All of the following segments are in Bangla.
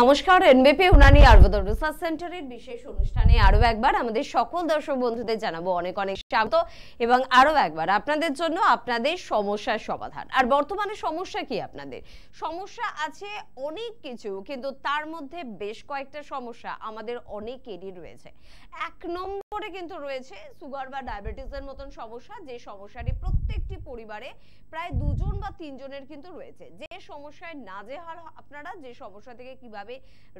নমস্কার, এনবিপি উনানি আয়ুর্বেদ রিসার্চ সেন্টারের বিশেষ অনুষ্ঠানে আরো একবার আমাদের সকল দর্শক বন্ধুদের জানাবো অনেক অনেক স্বাগত এবং আরো একবার আপনাদের জন্য আপনাদের সমস্যার সমাধান। আর বর্তমানে সমস্যা কি? আপনাদের সমস্যা আছে অনেক কিছু, কিন্তু তার মধ্যে বেশ কয়েকটা সমস্যা আমাদের অনেকেরই রয়েছে। এক নম্বরে কিন্তু রয়েছে সুগার বা ডায়াবেটিসের মতন সমস্যা, যে সমস্যাটি প্রত্যেকটি পরিবারে প্রায় দুজন বা তিনজনের কিন্তু রয়েছে। যে সমস্যায় নাজেহাল আপনারা, যে সমস্যা থেকে কিভাবে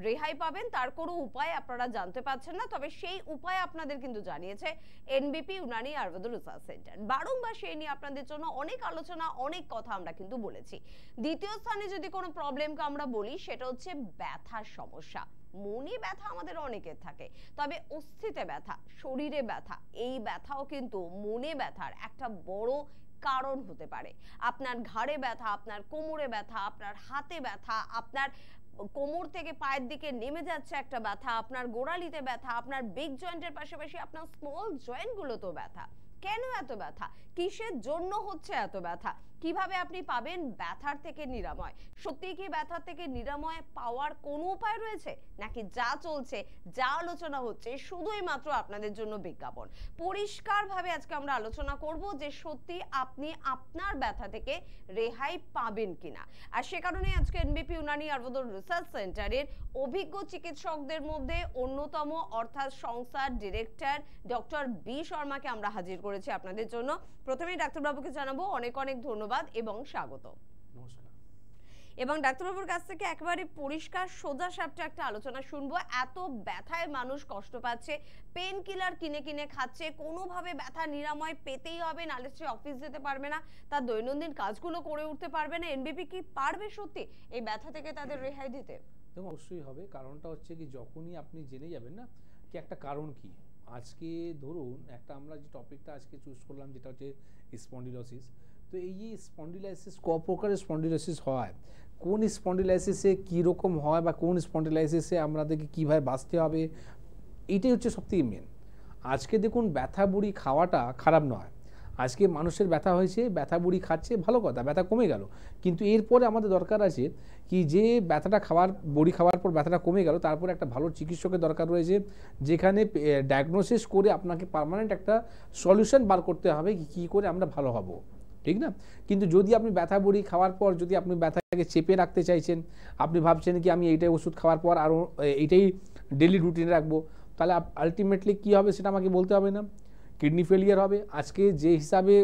রেহাই পাবেন তার কোনো উপায় আপনারা জানতে পারছেন না, তবে সেই উপায় আপনাদের কিন্তু জানিয়েছে এনবিপি উনানি আয়ুর্বেদ রিসার্চ সেন্টার। বারংবার সেই নিয়ে আপনাদের জন্য অনেক আলোচনা, অনেক কথা আমরা কিন্তু বলেছি। দ্বিতীয় স্থানে যদি কোনো প্রবলেমকে আমরা বলি, সেটা হচ্ছে ব্যথার সমস্যা। মনে ব্যথা আমাদের অনেকের থাকে, তবে অস্থিতে ব্যথা, শরীরে ব্যথা, এই ব্যথাও কিন্তু মনে ব্যথার একটা বড় কারণ হতে পারে। আপনার ঘাড়ে ব্যথা, আপনার কোমরে ব্যথা, আপনার হাতে ব্যথা, আপনার কোমর থেকে পায়ের দিকে নেমে যাচ্ছে একটা ব্যথা, আপনার গোড়ালিতে ব্যথা, আপনার বিগ জয়েন্টের পাশাপাশি আপনার স্মল জয়েন্ট গুলোতেও ব্যথা। কেন এত ব্যথা? কিসের জন্য হচ্ছে এত ব্যথা? কিভাবে আপনি পাবেন ব্যথার থেকে নিরাময়? সত্যি কি ব্যথার থেকে নিরাময় পাওয়ার কোনো উপায় রয়েছে, নাকি যা চলছে, যা আলোচনা হচ্ছে শুধুই মাত্র আপনাদের জন্য বিজ্ঞাপন? পরিষ্কারভাবে আজকে আমরা আলোচনা করব যে সত্যি আপনি আপনার ব্যথা থেকে রেহাই পাবেন কিনা। আর সে কারণে আজকে এনবিপি উনানি আয়ুর্বেদ রিসার্চ সেন্টারের অভিজ্ঞ চিকিৎসকদের মধ্যে অন্যতম, অর্থাৎ সংস্থার ডিরেক্টর ডক্টর বি শর্মাকে আমরা হাজির করেছি আপনাদের জন্য। প্রথমেই ডাক্তারবাবুকে জানাবো অনেক অনেক ধন্যবাদ এবং স্বাগত। নমস্কার। এবং ডাক্তারবাবুর কাছ থেকে একেবারে পরিষ্কার সোজা সাপটা একটা আলোচনা শুনবো। এত ব্যথায় মানুষ কষ্ট পাচ্ছে, পেন কিলার কিনে কিনে খাচ্ছে, কোনোভাবে ব্যথা নিরাময় পেতেই হবে, নাহলে সে অফিস যেতে পারবে না, তার দৈনন্দিন কাজগুলো করে উঠতে পারবে না। এনবিপি কি পারবে সত্যি এই ব্যথা থেকে তাদের রেহাই দিতে? দেখুন, অবশ্যই হবে। কারণটা হচ্ছে কি, যখনই আপনি জেনে যাবেন না কি একটা কারণ কি। আজকে ধরুন একটা আমরা যে টপিকটা আজকে চুজ করলাম, যেটা হচ্ছে স্পন্ডিলোসিস। তো এই যে স্পন্ডিলাইসিস, ক প্রকারের স্পন্ডিলোসিস হয়, কোন স্পন্ডিলাইসিসে কীরকম হয়, বা কোন স্পন্ডিলাইসিসে আমাদেরকে কীভাবে বাঁচতে হবে, এইটাই হচ্ছে সবথেকে মেন। আজকে দেখুন, ব্যথা বুড়ি খাওয়াটা খারাপ নয়। আজকে মানুষের ব্যথা হয়েছে, ব্যথা বুড়ি খাচ্ছে, ভালো কথা, ব্যথা কমে গেল। কিন্তু এরপরে আমাদের দরকার আছে কি, যে ব্যথাটা বড়ি খাওয়ার পর ব্যথাটা কমে গেল, তারপর একটা ভালো চিকিৎসকের দরকার রয়েছে, যেখানে ডায়াগনোসিস করে আপনাকে পার্মানেন্ট একটা সলিউশন বার করতে হবে কী করে আমরা ভালো হব, ঠিক না? কিন্তু যদি আপনি ব্যথা বড়ি খাওয়ার পর যদি আপনি ব্যথাটাকে চেপে রাখতে চাইছেন, আপনি ভাবছেন কি আমি এইটাই ওষুধ খাওয়ার পর আরও এইটাই ডেলি রুটিনে রাখবো, তাহলে আলটিমেটলি কী হবে সেটা আমাকে বলতে হবে না, কিডনি ফেলিয়ার হবে। আজকে যে হিসাবে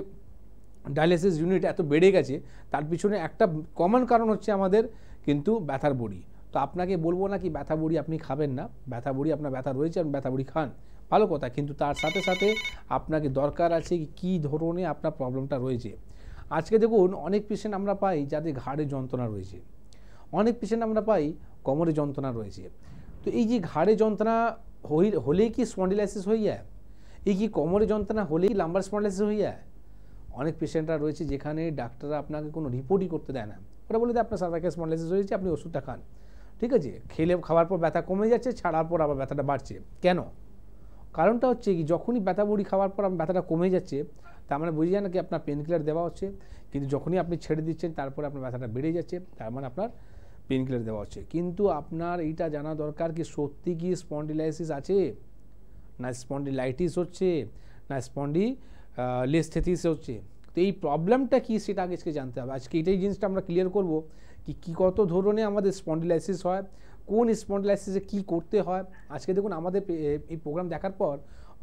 ডায়ালিসিস ইউনিট এত বেড়ে গেছে, তার পিছনে একটা কমন কারণ হচ্ছে আমাদের কিন্তু ব্যথার বড়ি। তো আপনাকে বলবো না কি ব্যথা বড়ি আপনি খাবেন না, ব্যথা বড়ি আপনার ব্যথা রয়েছে, আপনি ব্যথা বড়ি খান, ভালো কথা, কিন্তু তার সাথে সাথে আপনাকে দরকার আছে কী ধরনের আপনার প্রবলেমটা রয়েছে। আজকে দেখুন, অনেক পেশেন্ট আমরা পাই যাদের ঘাড়ে যন্ত্রণা রয়েছে, অনেক পেশেন্ট আমরা পাই কোমরে যন্ত্রণা রয়েছে। তো এই যে ঘাড়ে যন্ত্রণা হলেই কি স্পন্ডিলাইসিস হয়ে যায়? এই কি কোমরে যন্ত্রণা হলেই লাম্বার স্পন্ডিলাইসিস হয়ে যায়? অনেক পেশেন্টরা রয়েছে যেখানে ডাক্তাররা আপনাকে কোনো রিপোর্টই করতে দেয় না, ওরা বলে দেয় আপনার সার্ভাইকাল স্পন্ডিলাইসিস হয়েছে, আপনি ওষুধটা খান, ঠিক আছে, খাওয়ার পর ব্যথা কমে যাচ্ছে, ছাড়ার পর আবার ব্যথাটা বাড়ছে। কেন? কারণটা হচ্ছে কি, যখনই ব্যথা বড়ি খাওয়ার পর ব্যথাটা কমে যাচ্ছে, তার মানে বুঝে যায় না কি আপনার পেন কিলার দেওয়া হচ্ছে, কিন্তু যখনই আপনি ছেড়ে দিচ্ছেন তারপরে আপনার ব্যথাটা বেড়ে যাচ্ছে, তার মানে আপনার পেন কিলার দেওয়া হচ্ছে। কিন্তু আপনার এইটা জানা দরকার কি সত্যি কি স্পন্ডিলাইসিস আছে, না স্পন্ডিলাইটিস হচ্ছে, না স্পন্ডিলোলিস্থেসিস হচ্ছে। তো এই প্রবলেমটা কি সেটা আগে জানতে হবে। আজকে এইটাই জিনিসটা আমরা ক্লিয়ার করব কি কত ধরনের আমাদের স্পন্ডিলাইসিস হয়, কোন স্পন্ডিলাইসিসে কী করতে হয়। আজকে দেখুন, আমাদের এই প্রোগ্রাম দেখার পর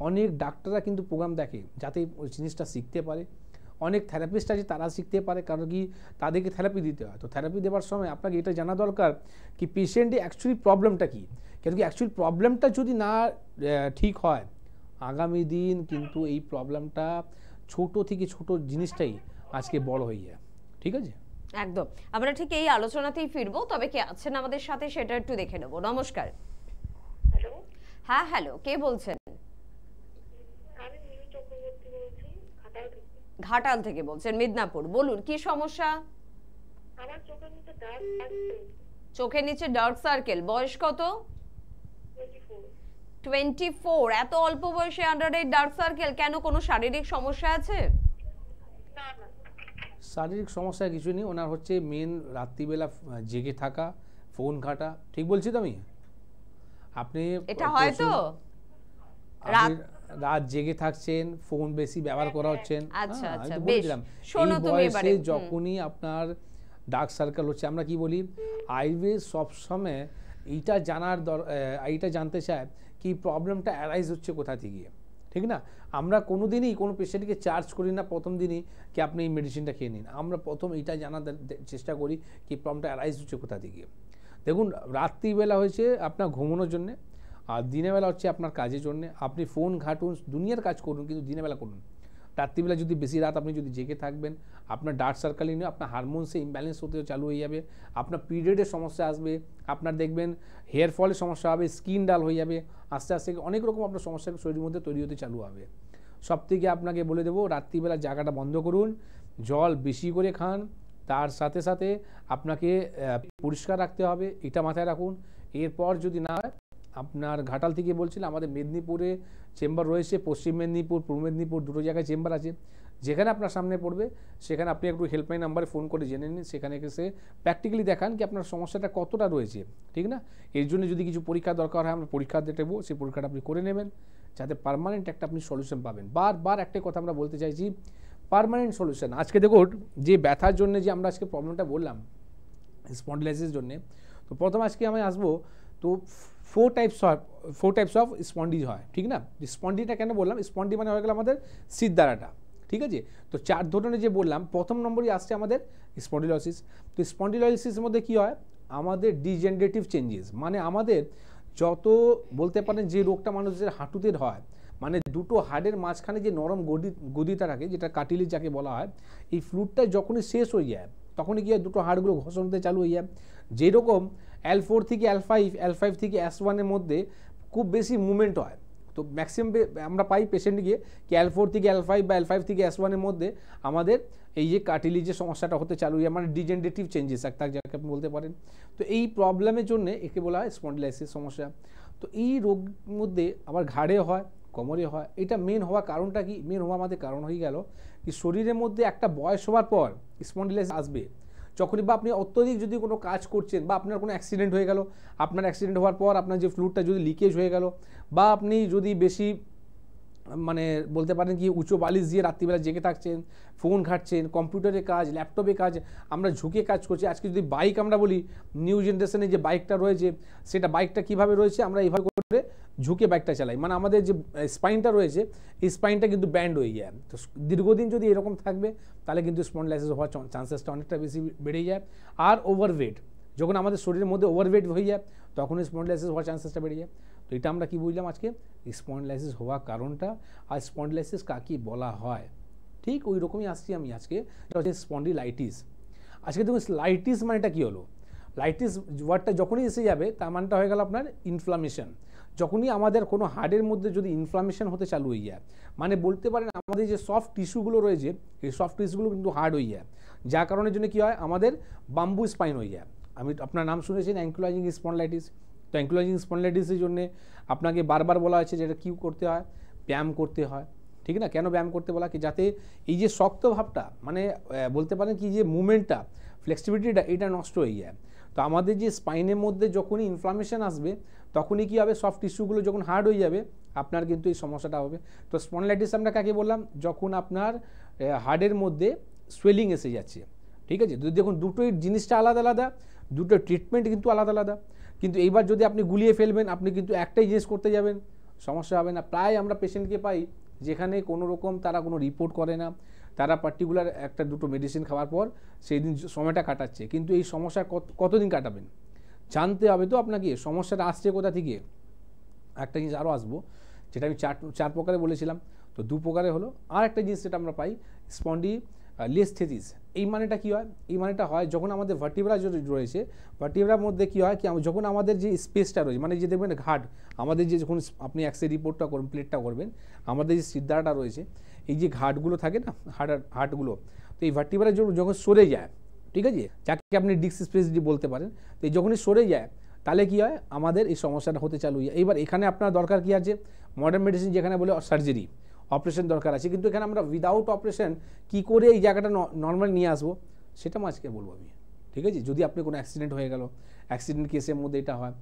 অনেক ডাক্তাররা কিন্তু প্রোগ্রাম দেখে যাতে ওই জিনিসটা শিখতে পারে, অনেক থেরাপিস্ট আছে তারা শিখতে পারে, কারণ কি তাদেরকে থেরাপি দিতে হয়। তো থেরাপি দেওয়ার সময় আপনাকে এটা জানা দরকার কি পেশেন্টের অ্যাকচুয়ালি প্রবলেমটা কী, কেন কি অ্যাকচুয়ালি প্রবলেমটা যদি না ঠিক হয়, আগামী দিন কিন্তু এই প্রবলেমটা ছোট থেকে ছোট জিনিসটাই আজকে বড় হয়ে যায়, ঠিক আছে? একদম, আমরা ঠিক এই আলোচনাতেই ফিরবো, তবে কে আছেন আমাদের সাথে সেটা একটু দেখে নেব। নমস্কার। হ্যালো। হ্যাঁ হ্যালো, কে বলছেন? আমি মিমি চক্রবর্তী বলছি, ঘাটাল থেকে। ঘাটাল থেকে বলছেন, মিদনাপুর। বলুন কি সমস্যা? আমার চোখের নিচে চোখের নিচে ডার্ক সার্কেল। বয়স কত? 24। এত অল্প বয়সে আন্ডারএইজ ডার্ক সার্কেল, কেন কোনো শারীরিক সমস্যা আছে? না না, শারীরিক সমস্যা কিছু নেই, ওনার হচ্ছে মেন রাত্রিবেলা জেগে থাকা, ফোন ঘাটা, ঠিক বলছি তো আমি? আপনি এটা হয় তো রাত জেগে থাকছেন, ফোন বেশি ব্যবহার করা হচ্ছেন। আচ্ছা আমি আচ্ছা তো বেশ বলেছিলাম শোনো এই তুমি এবারে বয়সে যখনই আপনার ডার্ক সার্কেল হচ্ছে, আমরা কি বলি আয়ুর্বেদ সবসময় এইটা এইটা জানতে চায় কি প্রবলেমটা অ্যারাইজ হচ্ছে কোথা থেকে, ঠিক না? আমরা কোনোদিনই কোনো পেশেন্টকে চার্জ করি না প্রথম দিনই কি আপনি এই মেডিসিনটা খেয়ে নিন। আমরা প্রথম এইটা জানার চেষ্টা করি কি প্রবলেমটা অ্যারাইজ হচ্ছে কোথা থেকে। দেখুন, রাত্রিবেলা হয়েছে আপনার ঘুমানোর জন্যে, আর দিনের বেলা হচ্ছে আপনার কাজের জন্য। আপনি ফোন ঘাটুন, দুনিয়ার কাজ করুন, কিন্তু দিনের বেলা করুন। রাত্রিবেলা যদি বেশি রাত আপনি যদি জেগে থাকবেন, আপনার ডার্ক সার্কেলিং নিয়ে আপনার হারমোনসে ইমব্যালেন্স হতে চালু হয়ে যাবে, আপনার পিরিয়ডের সমস্যা আসবে, আপনার দেখবেন হেয়ার ফলের সমস্যা হবে, স্কিন ডাল হয়ে যাবে, আস্তে আস্তে অনেক রকম আপনার সমস্যা শরীরের মধ্যে তৈরি হতে চালু হবে। সব থেকে আপনাকে বলে দেবো, রাত্রিবেলা জায়গাটা বন্ধ করুন, জল বেশি করে খান, তার সাথে সাথে আপনাকে পরিষ্কার রাখতে হবে, এটা মাথায় রাখুন। এরপর যদি না হয়, আপনার ঘাটাল থেকে বলছিলাম, আমাদের মেদিনীপুরে চেম্বার রয়েছে, পশ্চিম মেদিনীপুর, পূর্ব মেদিনীপুর, দুটো জায়গায় চেম্বার আছে। যেখানে আপনার সামনে পড়বে সেখানে আপনি একটু হেল্পলাইন নাম্বারে ফোন করে জেনে নিন, সেখানে এসে প্র্যাকটিক্যালি দেখান কি আপনার সমস্যাটা কতটা রয়েছে, ঠিক না? এর জন্য যদি কিছু পরীক্ষা দরকার হয়, আমরা পরীক্ষা দেবো, সেই পরীক্ষাটা আপনি করে নেবেন, যাতে পার্মানেন্ট একটা আপনি সলিউশন পাবেন। বারবার একটাই কথা আমরা বলতে চাইছি, পার্মানেন্ট সলিউশন। আজকে দেখুন, যে ব্যথার জন্য যে আমরা আজকে প্রবলেমটা বললাম স্পন্ডিলাইসিসের জন্য, তো প্রথম আজকে আমি আসবো, তো ফোর টাইপস অফ স্পন্ডি হয়, ঠিক না? স্পন্ডিটা কেন বললাম, স্পন্ডি মানে হয়ে গেল আমাদের সিদ্ধারাটা, ঠিক আছে? তো 4 ধরনের যে বললাম, প্রথম নম্বরই আসছে আমাদের স্পন্ডিলোসিস। তো স্পন্ডিলোসিসের মধ্যে কি হয়, আমাদের ডিজেনারেটিভ চেঞ্জেস, মানে আমাদের যত বলতে পারেন যে রোগটা মানুষের হাঁটুতে হয়, মানে দুটো হাড়ের মাঝখানে যে নরম গদিটা থাকে, যেটা কাটিলিজ যাকে বলা হয়, এই ফ্লুইডটা যখনই শেষ হয়ে যায় তখনই কি হয়, দুটো হাড়গুলো ঘষণ হতে চালু হয়ে যায়। যেরকম L4 থেকে L5 থেকে S1 এর মধ্যে খুব বেশি মুভমেন্ট হয়, তো ম্যাক্সিমাম আমরা পাই পেশেন্ট গিয়ে কি L4 থেকে L5 বা L5 থেকে S1 এর মধ্যে আমাদের এই যে কার্টিলিজের সমস্যাটা হতে চালু হয়, মানে ডিজেনারেটিভ চেঞ্জেস একটা যাকে আপনি বলতে পারেন। তো এই প্রবলেমের জন্য একে বলা হয় স্পন্ডিলাইসিস সমস্যা। তো এই রোগ মধ্যে আবার ঘাড়ে হয়, কোমরে হয়। এটা মেন হওয়ার কারণটা কি, মেন হওয়া আমাদের কারণ হয়ে গেল কি শরীরের মধ্যে একটা বয়স হওয়ার পর স্পন্ডিলাইসিস আসবে। যখনই বা আপনি অত্যধিক যদি কোনো কাজ করছেন, বা আপনার কোনো অ্যাক্সিডেন্ট হয়ে গেল, আপনার অ্যাক্সিডেন্ট হওয়ার পর আপনার যে ফ্লুইডটা যদি লিকেজ হয়ে গেল, বা আপনি যদি বেশি মানে বলতে পারেন কি উঁচু বালিশ দিয়ে রাত্রিবেলা জেগে থাকছেন, ফোন ঘাটছেন, কম্পিউটারে কাজ, ল্যাপটপে কাজ, আমরা ঝুঁকে কাজ করছি। আজকে যদি বাইক আমরা বলি, নিউ জেনারেশনে যে বাইকটা রয়েছে, সেটা বাইকটা কীভাবে রয়েছে, আমরা এইভাবে করে ঝুঁকে বাইকটা চালাই, মানে আমাদের যে স্পাইনটা রয়েছে এই স্পাইনটা কিন্তু ব্যান্ড হয়ে যায়। তো দীর্ঘদিন যদি এরকম থাকবে তাহলে কিন্তু স্পন্ডিলাইসিস হওয়ার চান্সেসটা অনেকটা বেশি বেড়ে যায়। আর ওভারওয়েট, যখন আমাদের শরীরের মধ্যে ওভারওয়েট হয়ে যায় তখন স্পন্ডিলাইসিস হওয়ার চান্সেসটা বেড়ে যায়। তো এটা আমরা কি বুঝলাম আজকে, স্পন্ডিলাইসিস হওয়ার কারণটা, আর স্পন্ডিলাইসিস কাকে বলা হয়, ঠিক ওই রকমই আসছি আমি আজকে। এটা হচ্ছে স্পন্ডিলাইটিস। আজকে দেখুন লাইটিস মানেটা কী হলো, লাইটিস ওয়ার্ডটা যখনই এসে যাবে তার মানটা হয়ে গেল আপনার ইনফ্লামেশন। যখনই আমাদের কোনো হাড়ের মধ্যে যদি ইনফ্লামেশন হতে চালু হয়ে যায়, মানে বলতে পারেন আমাদের যে সফট টিস্যুগুলো রয়েছে এই সফট টিস্যুগুলো কিন্তু হার্ড হয়ে যায়, যার কারণের জন্য কী হয়, আমাদের বাম্বু স্পাইন হয়ে যায়। আমি আপনার নাম শুনেছেন অ্যাঙ্কিলোজিং স্পন্ডিলাইটিস। তো অ্যাঙ্কিলোজিং স্পন্ডিলাইটিসের জন্য আপনাকে বারবার বলা হয়েছে যেটা কী করতে হয়, ব্যায়াম করতে হয়, ঠিক না? কেন ব্যায়াম করতে বলা, কি যাতে এই যে শক্ত ভাবটা, মানে বলতে পারেন কি যে মুভমেন্টটা, ফ্লেক্সিবিলিটিটা, এটা নষ্ট হয়ে যায়। তো আমাদের যে স্পাইনের মধ্যে যখনই ইনফ্লামেশন আসবে তখনই কী হবে, সফট টিস্যুগুলো যখন হার্ড হয়ে যাবে আপনার কিন্তু এই সমস্যাটা হবে। তো স্পন্ডিলাইটিস আমরা কাকে বললাম, যখন আপনার হাড়ের মধ্যে সোয়েলিং এসে যাচ্ছে, ঠিক আছে? দেখুন দুটোই জিনিসটা আলাদা আলাদা, দুটো ট্রিটমেন্ট কিন্তু আলাদা আলাদা। কিন্তু এইবার যদি আপনি গুলিয়ে ফেলবেন, আপনি কিন্তু একটাই জিনিস করতে যাবেন, সমস্যা হবে না। প্রায় আমরা পেশেন্টকে পাই যেখানে কোনো রকম তারা কোনো রিপোর্ট করে না, তারা পার্টিকুলার একটা দুটো মেডিসিন খাওয়ার পর সেই দিন সময়টা কাটাচ্ছে, কিন্তু এই সমস্যা কতদিন কাটাবেন জানতে হবে। তো আপনাকে সমস্যাটা আসছে কোথা থেকে। একটা জিনিস আরও আসবো, যেটা আমি চার প্রকারে বলেছিলাম, তো 2 প্রকারে হলো। আর একটা জিনিস যেটা আমরা পাই স্পন্ডিলোলিস্থেসিস। এই মানেটা কী হয়, এই মানেটা হয় যখন আমাদের ভার্টিব্রা রয়েছে, ভার্টিব্রার মধ্যে কী হয় কি, যখন আমাদের যে স্পেসটা রয়েছে, মানে যে দেখবেন ঘাট, আমাদের যে যখন আপনি এক্সরে রিপোর্টটা করবেন, প্লেটটা করবেন, আমাদের যে সিদ্ধাটা রয়েছে, এই যে ঘাটগুলো থাকে না, হাড়গুলো, তো এই ভার্টিব্রা যখন সরে যায়, ঠিক আছে, যাকে আপনি ডিস্ক স্পেস বলতে পারেন, তো এই যখনই সরে যায় তাহলে কী হয়, আমাদের এই সমস্যাটা হতে চালু হয়। এইবার এখানে আপনার দরকার কী আছে, মডার্ন মেডিসিন যেখানে বলে সার্জারি, অপারেশন দরকার আছে, কিন্তু এখানে আমরা উইদাউট অপারেশন কী করে এই জায়গাটা নর্মাল নিয়ে আসবো সেটা আজকে বলবো আমি, ঠিক আছে? যদি আপনি কোনো অ্যাক্সিডেন্ট হয়ে গেল, অ্যাক্সিডেন্ট কেসের মধ্যে এটা হয়।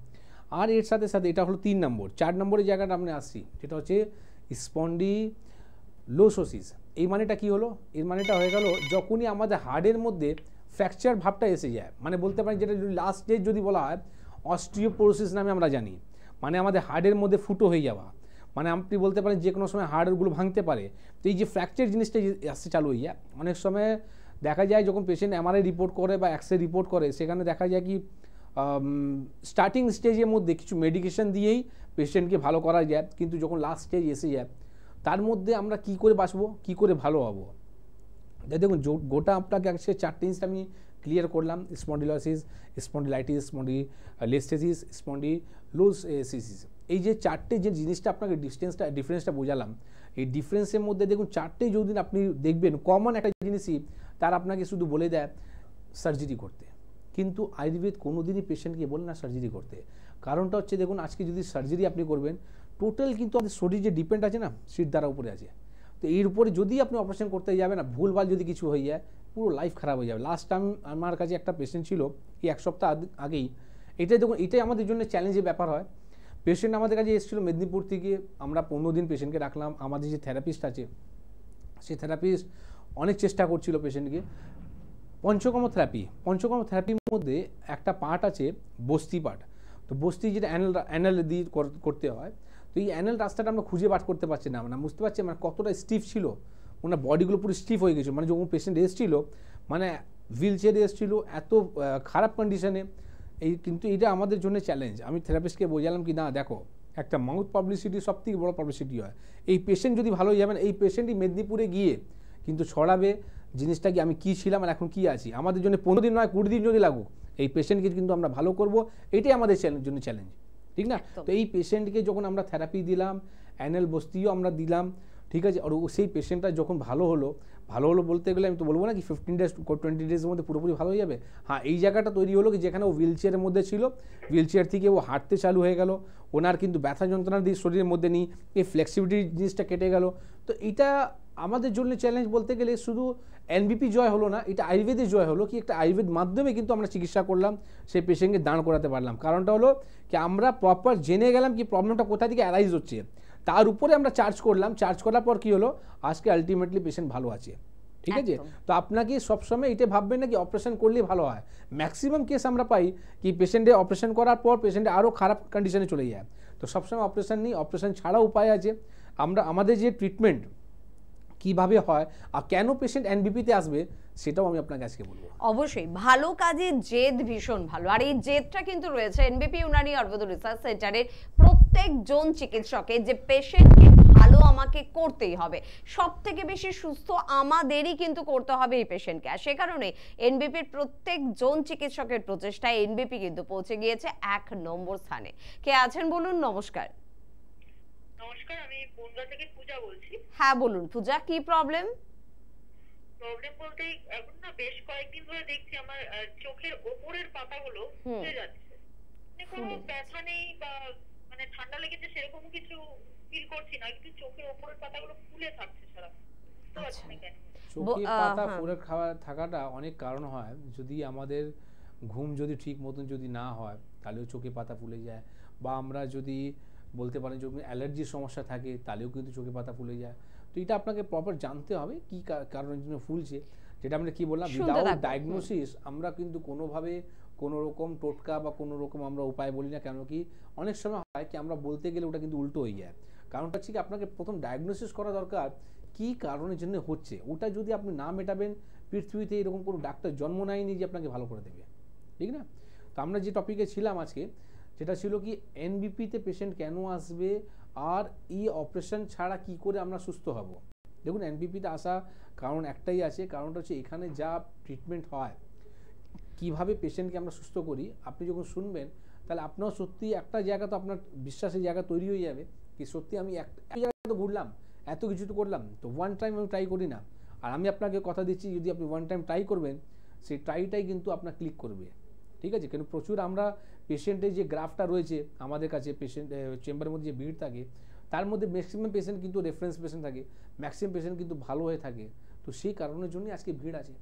আর এর সাথে সাথে এটা হলো 3 নম্বর। 4 নম্বরের জায়গাটা আমরা আসছি, যেটা হচ্ছে স্পন্ডিলোসিস। এই মানেটা কি হলো? এর মানেটা হয়ে গেল যখনই আমাদের হাড়ের মধ্যে ফ্র্যাকচার ভাবটা এসে যায়, মানে বলতে পারেন যেটা লাস্ট স্টেজ যদি বলা হয় অস্টিওপোরোসিস নামে আমরা জানি, মানে আমাদের হাড়ের মধ্যে ফুটো হয়ে যাওয়া, মানে আপনি বলতে পারেন যে কোনো সময় হাড়গুলো ভাঙতে পারে। তো এই যে ফ্র্যাকচার জিনিসটা আসতে চালু হয়ে যায়, অনেক সময় দেখা যায় যখন পেশেন্ট এমআরআই রিপোর্ট করে বা এক্সরে রিপোর্ট করে, সেখানে দেখা যায় কি স্টার্টিং স্টেজের মধ্যে কিছু মেডিকেশন দিয়েই পেশেন্টকে ভালো করা যায়, কিন্তু যখন লাস্ট স্টেজ এসে যায় তার মধ্যে আমরা কি করে বাঁচবো, কি করে ভালো হবো। দেখুন গোটা আপনাকে আজকে 4টে জিনিস আমি ক্লিয়ার করলাম, স্পন্ডিলোসিস, স্পন্ডিলাইটিস, স্পন্ডিলোলিস্থেসিস, স্পন্ডিলোসিস। এই যে 4টে যে জিনিসটা আপনাকে ডিফারেন্সটা বোঝালাম, এই ডিফারেন্সের মধ্যে দেখুন 4টে যদি আপনি দেখবেন কমন একটা জিনিসই তার আপনাকে শুধু বলে দেয় সার্জারি করতে, কিন্তু আয়ুর্বেদ কোনোদিনই পেশেন্টকে বলে না সার্জারি করতে। কারণটা হচ্ছে দেখুন আজকে যদি সার্জারি আপনি করবেন, টোটাল কিন্তু আমাদের শরীর যে ডিপেন্ড আছে না সিট দ্বারা উপরে আছে, তো এর উপরে যদি আপনি অপারেশন করতে যাবেন না, ভুলভাল যদি কিছু হয়ে যায় পুরো লাইফ খারাপ হয়ে যাবে। লাস্ট টাইম আমার কাছে একটা পেশেন্ট ছিল এই 1 সপ্তাহ আগেই, এটাই দেখুন এটাই আমাদের জন্য চ্যালেঞ্জের ব্যাপার হয়। পেশেন্ট আমাদের কাছে এসেছিলো মেদিনীপুর থেকে, আমরা 15 দিন পেশেন্টকে রাখলাম। আমাদের যে থেরাপিস্ট আছে সেই থেরাপিস্ট অনেক চেষ্টা করছিল পেশেন্টকে। পঞ্চকর্ম থেরাপির মধ্যে একটা পার্ট আছে বস্তি পার্ট, তো বস্তি যেটা অ্যানাল দিয়ে করতে হয়, তো এই অ্যানাল রাস্তাটা আমরা খুঁজে বার করতে পারছি না, মানে বুঝতে পারছি মানে কতটা স্টিফ ছিল, ওনার বডিগুলো পুরো স্টিফ হয়ে গেছিলো। মানে যখন পেশেন্ট এসেছিলো মানে হুইল চেয়ারে এসেছিলো, এত খারাপ কন্ডিশনে। কিন্তু এটা আমাদের জন্য চ্যালেঞ্জ। আমি থেরাপিস্টকে বোঝালাম কি না দেখো, একটা মাউথ পাবলিসিটি সবথেকে বড় পাবলিসিটি হয়। এই পেশেন্ট যদি ভালো হয়ে যাবেন, এই পেশেন্টই মেদিনীপুরে গিয়ে কিন্তু ছড়াবে জিনিসটা কি আমি কী ছিলাম আর এখন কী আছি। আমাদের জন্য 15 দিন নয় 20 দিন যদি লাগুক, এই পেশেন্টকে কিন্তু আমরা ভালো করব, এটাই আমাদের জন্য চ্যালেঞ্জ, ঠিক না? তো এই পেশেন্টকে যখন আমরা থেরাপি দিলাম, অ্যানাল বস্তিও আমরা দিলাম, ঠিক আছে, আর সেই পেশেন্টটা যখন ভালো হলো বলতে গেলে আমি তো বলবো না কি 15 ডেজ 20 ডেজের মধ্যে পুরোপুরি ভালো হয়ে যাবে। হ্যাঁ, এই জায়গাটা তৈরি হলো কি যেখানে ও হুইল চেয়ারের মধ্যে ছিল, হুইল চেয়ার থেকে ও হাঁটতে চালু হয়ে গেল, ওনার কিন্তু ব্যথা যন্ত্রণা দিয়ে শরীরের মধ্যে নেই, এই ফ্লেক্সিবিলিটি জিনিসটা কেটে গেল। তো এটা আমাদের জন্য চ্যালেঞ্জ বলতে গেলে শুধু এনবিপি জয় হলো না, এটা আয়ুর্বেদের জয় হলো কি একটা আয়ুর্বেদ মাধ্যমে কিন্তু আমরা চিকিৎসা করলাম, সেই পেশেন্টকে দাঁড় করাতে পারলাম। কারণটা হলো কি আমরা প্রপার জেনে গেলাম কি প্রবলেমটা কোথা থেকে অ্যারাইজ হচ্ছে, তার উপরে আমরা চার্জ করলাম। চার্জ করার পর কি হলো, আজকে আলটিমেটলি পেশেন্ট ভালো আছে, ঠিক আছে। তো আপনাকে সবসময় এটা ভাববেন না কি অপারেশন করলেই ভালো হয়। ম্যাক্সিমাম কেস আমরা পাই কি পেশেন্টে অপারেশন করার পর পেশেন্টে আরও খারাপ কন্ডিশনে চলে যায়। তো সবসময় অপারেশন নেই, অপারেশন ছাড়া উপায় আছে। আমাদের যে ট্রিটমেন্ট কিভাবে হয় আর কেন পেশেন্ট এনবিপিতে আসবে সেটাও আমি আপনাকে আজকে বলবো। অবশ্যই ভালো কাজে জেদ ভীষণ ভালো, আর এই জেদটা কিন্তু রয়েছে এনবিপি ইউনানি আয়ুর্বেদ রিসার্চ সেন্টারের প্রত্যেকজন চিকিৎসকের, যে পেশেন্টকে ভালো আমাকে করতেই হবে, সব থেকে বেশি সুস্থ আমাদেরই কিন্তু করতে হবে এই পেশেন্টকে। আর সে কারণে এনবিপির প্রত্যেকজন চিকিৎসকের প্রচেষ্টায় এনবিপি কিন্তু পৌঁছে গিয়েছে 1 নম্বর স্থানে। কে আছেন বলুন? নমস্কার। নমস্কার, আমি বনগা থেকে পূজা বলছি। হ্যাঁ বলুন পূজা, কি প্রবলেম? প্রবলেম বলতে এখন না বেশ কয়েকদিন ধরে দেখছি আমার চোখের ওপরের পাতাগুলো ফুলে যাচ্ছে, মানে কোনো ব্যথা নেই বা মানে ঠান্ডা লেগেছে সেরকম কিছু ফিল করছি না, কিন্তু চোখের ওপরের পাতাগুলো ফুলে থাকছে সারা। তো আচ্ছা কেন চোখের পাতা ফুলে থাকাটা অনেক কারণ হয়। যদি আমাদের ঘুম যদি ঠিক মতন যদি না হয় তাহলেও চোখে পাতা ফুলে যায়, বা আমরা যদি বলতে পারেন যদি অ্যালার্জির সমস্যা থাকে তাহলেও কিন্তু চোখে পাতা ফুলে যায়। তো এটা আপনাকে প্রপার জানতে হবে কি কারণের জন্য ফুলছে। যেটা আমরা কি বললাম, উইদাউট ডায়াগনোসিস আমরা কিন্তু কোনোভাবে কোনো রকম টোটকা বা কোনো রকম আমরা উপায় বলি না। কেন কি অনেক সময় হয় কি আমরা বলতে গেলে ওটা কিন্তু উল্টো হয়ে যায়। কারণটা হচ্ছে কি আপনাকে প্রথম ডায়াগনোসিস করা দরকার কি কারণের জন্য হচ্ছে। ওটা যদি আপনি না মেটাবেন, পৃথিবীতে এরকম কোনো ডাক্তার জন্ম নেয়নি যে আপনাকে ভালো করে দেবে, ঠিক না? তো আমরা যে টপিকে ছিলাম আজকে, সেটা ছিল কি এনবিপিতে পেশেন্ট কেন আসবে আর এই অপারেশন ছাড়া কি করে আমরা সুস্থ হব। দেখুন এনবিপিতে আসা কারণ একটাই আছে, কারণটা হচ্ছে এখানে যা ট্রিটমেন্ট হয়, কিভাবে পেশেন্টকে আমরা সুস্থ করি, আপনি যখন শুনবেন তাহলে আপনার সত্যি একটা জায়গা তো আপনার বিশ্বাসের জায়গা তৈরি হয়ে যাবে কি সত্যি আমি একটা জায়গায় তো ঘুরলাম, এত কিছু তো করলাম, তো ওয়ান টাইম আমি ট্রাই করি না। আর আমি আপনাকে কথা দিচ্ছি যদি আপনি ওয়ান টাইম ট্রাই করবেন, সেই ট্রাইটাই কিন্তু আপনার ক্লিক করবে, ঠিক আছে। কিন্তু প্রচুর আমরা পেশেন্টের যে গ্রাফটা রয়েছে আমাদের কাছে, পেশেন্ট চেম্বারের মধ্যে যে ভিড় থাকে তার মধ্যে ম্যাক্সিমাম পেশেন্ট কিন্তু রেফারেন্স পেশেন্ট থাকে, ম্যাক্সিমাম পেশেন্ট কিন্তু ভালো হয়ে থাকে। তো সেই কারণের জন্যই আজকে ভিড় আছে।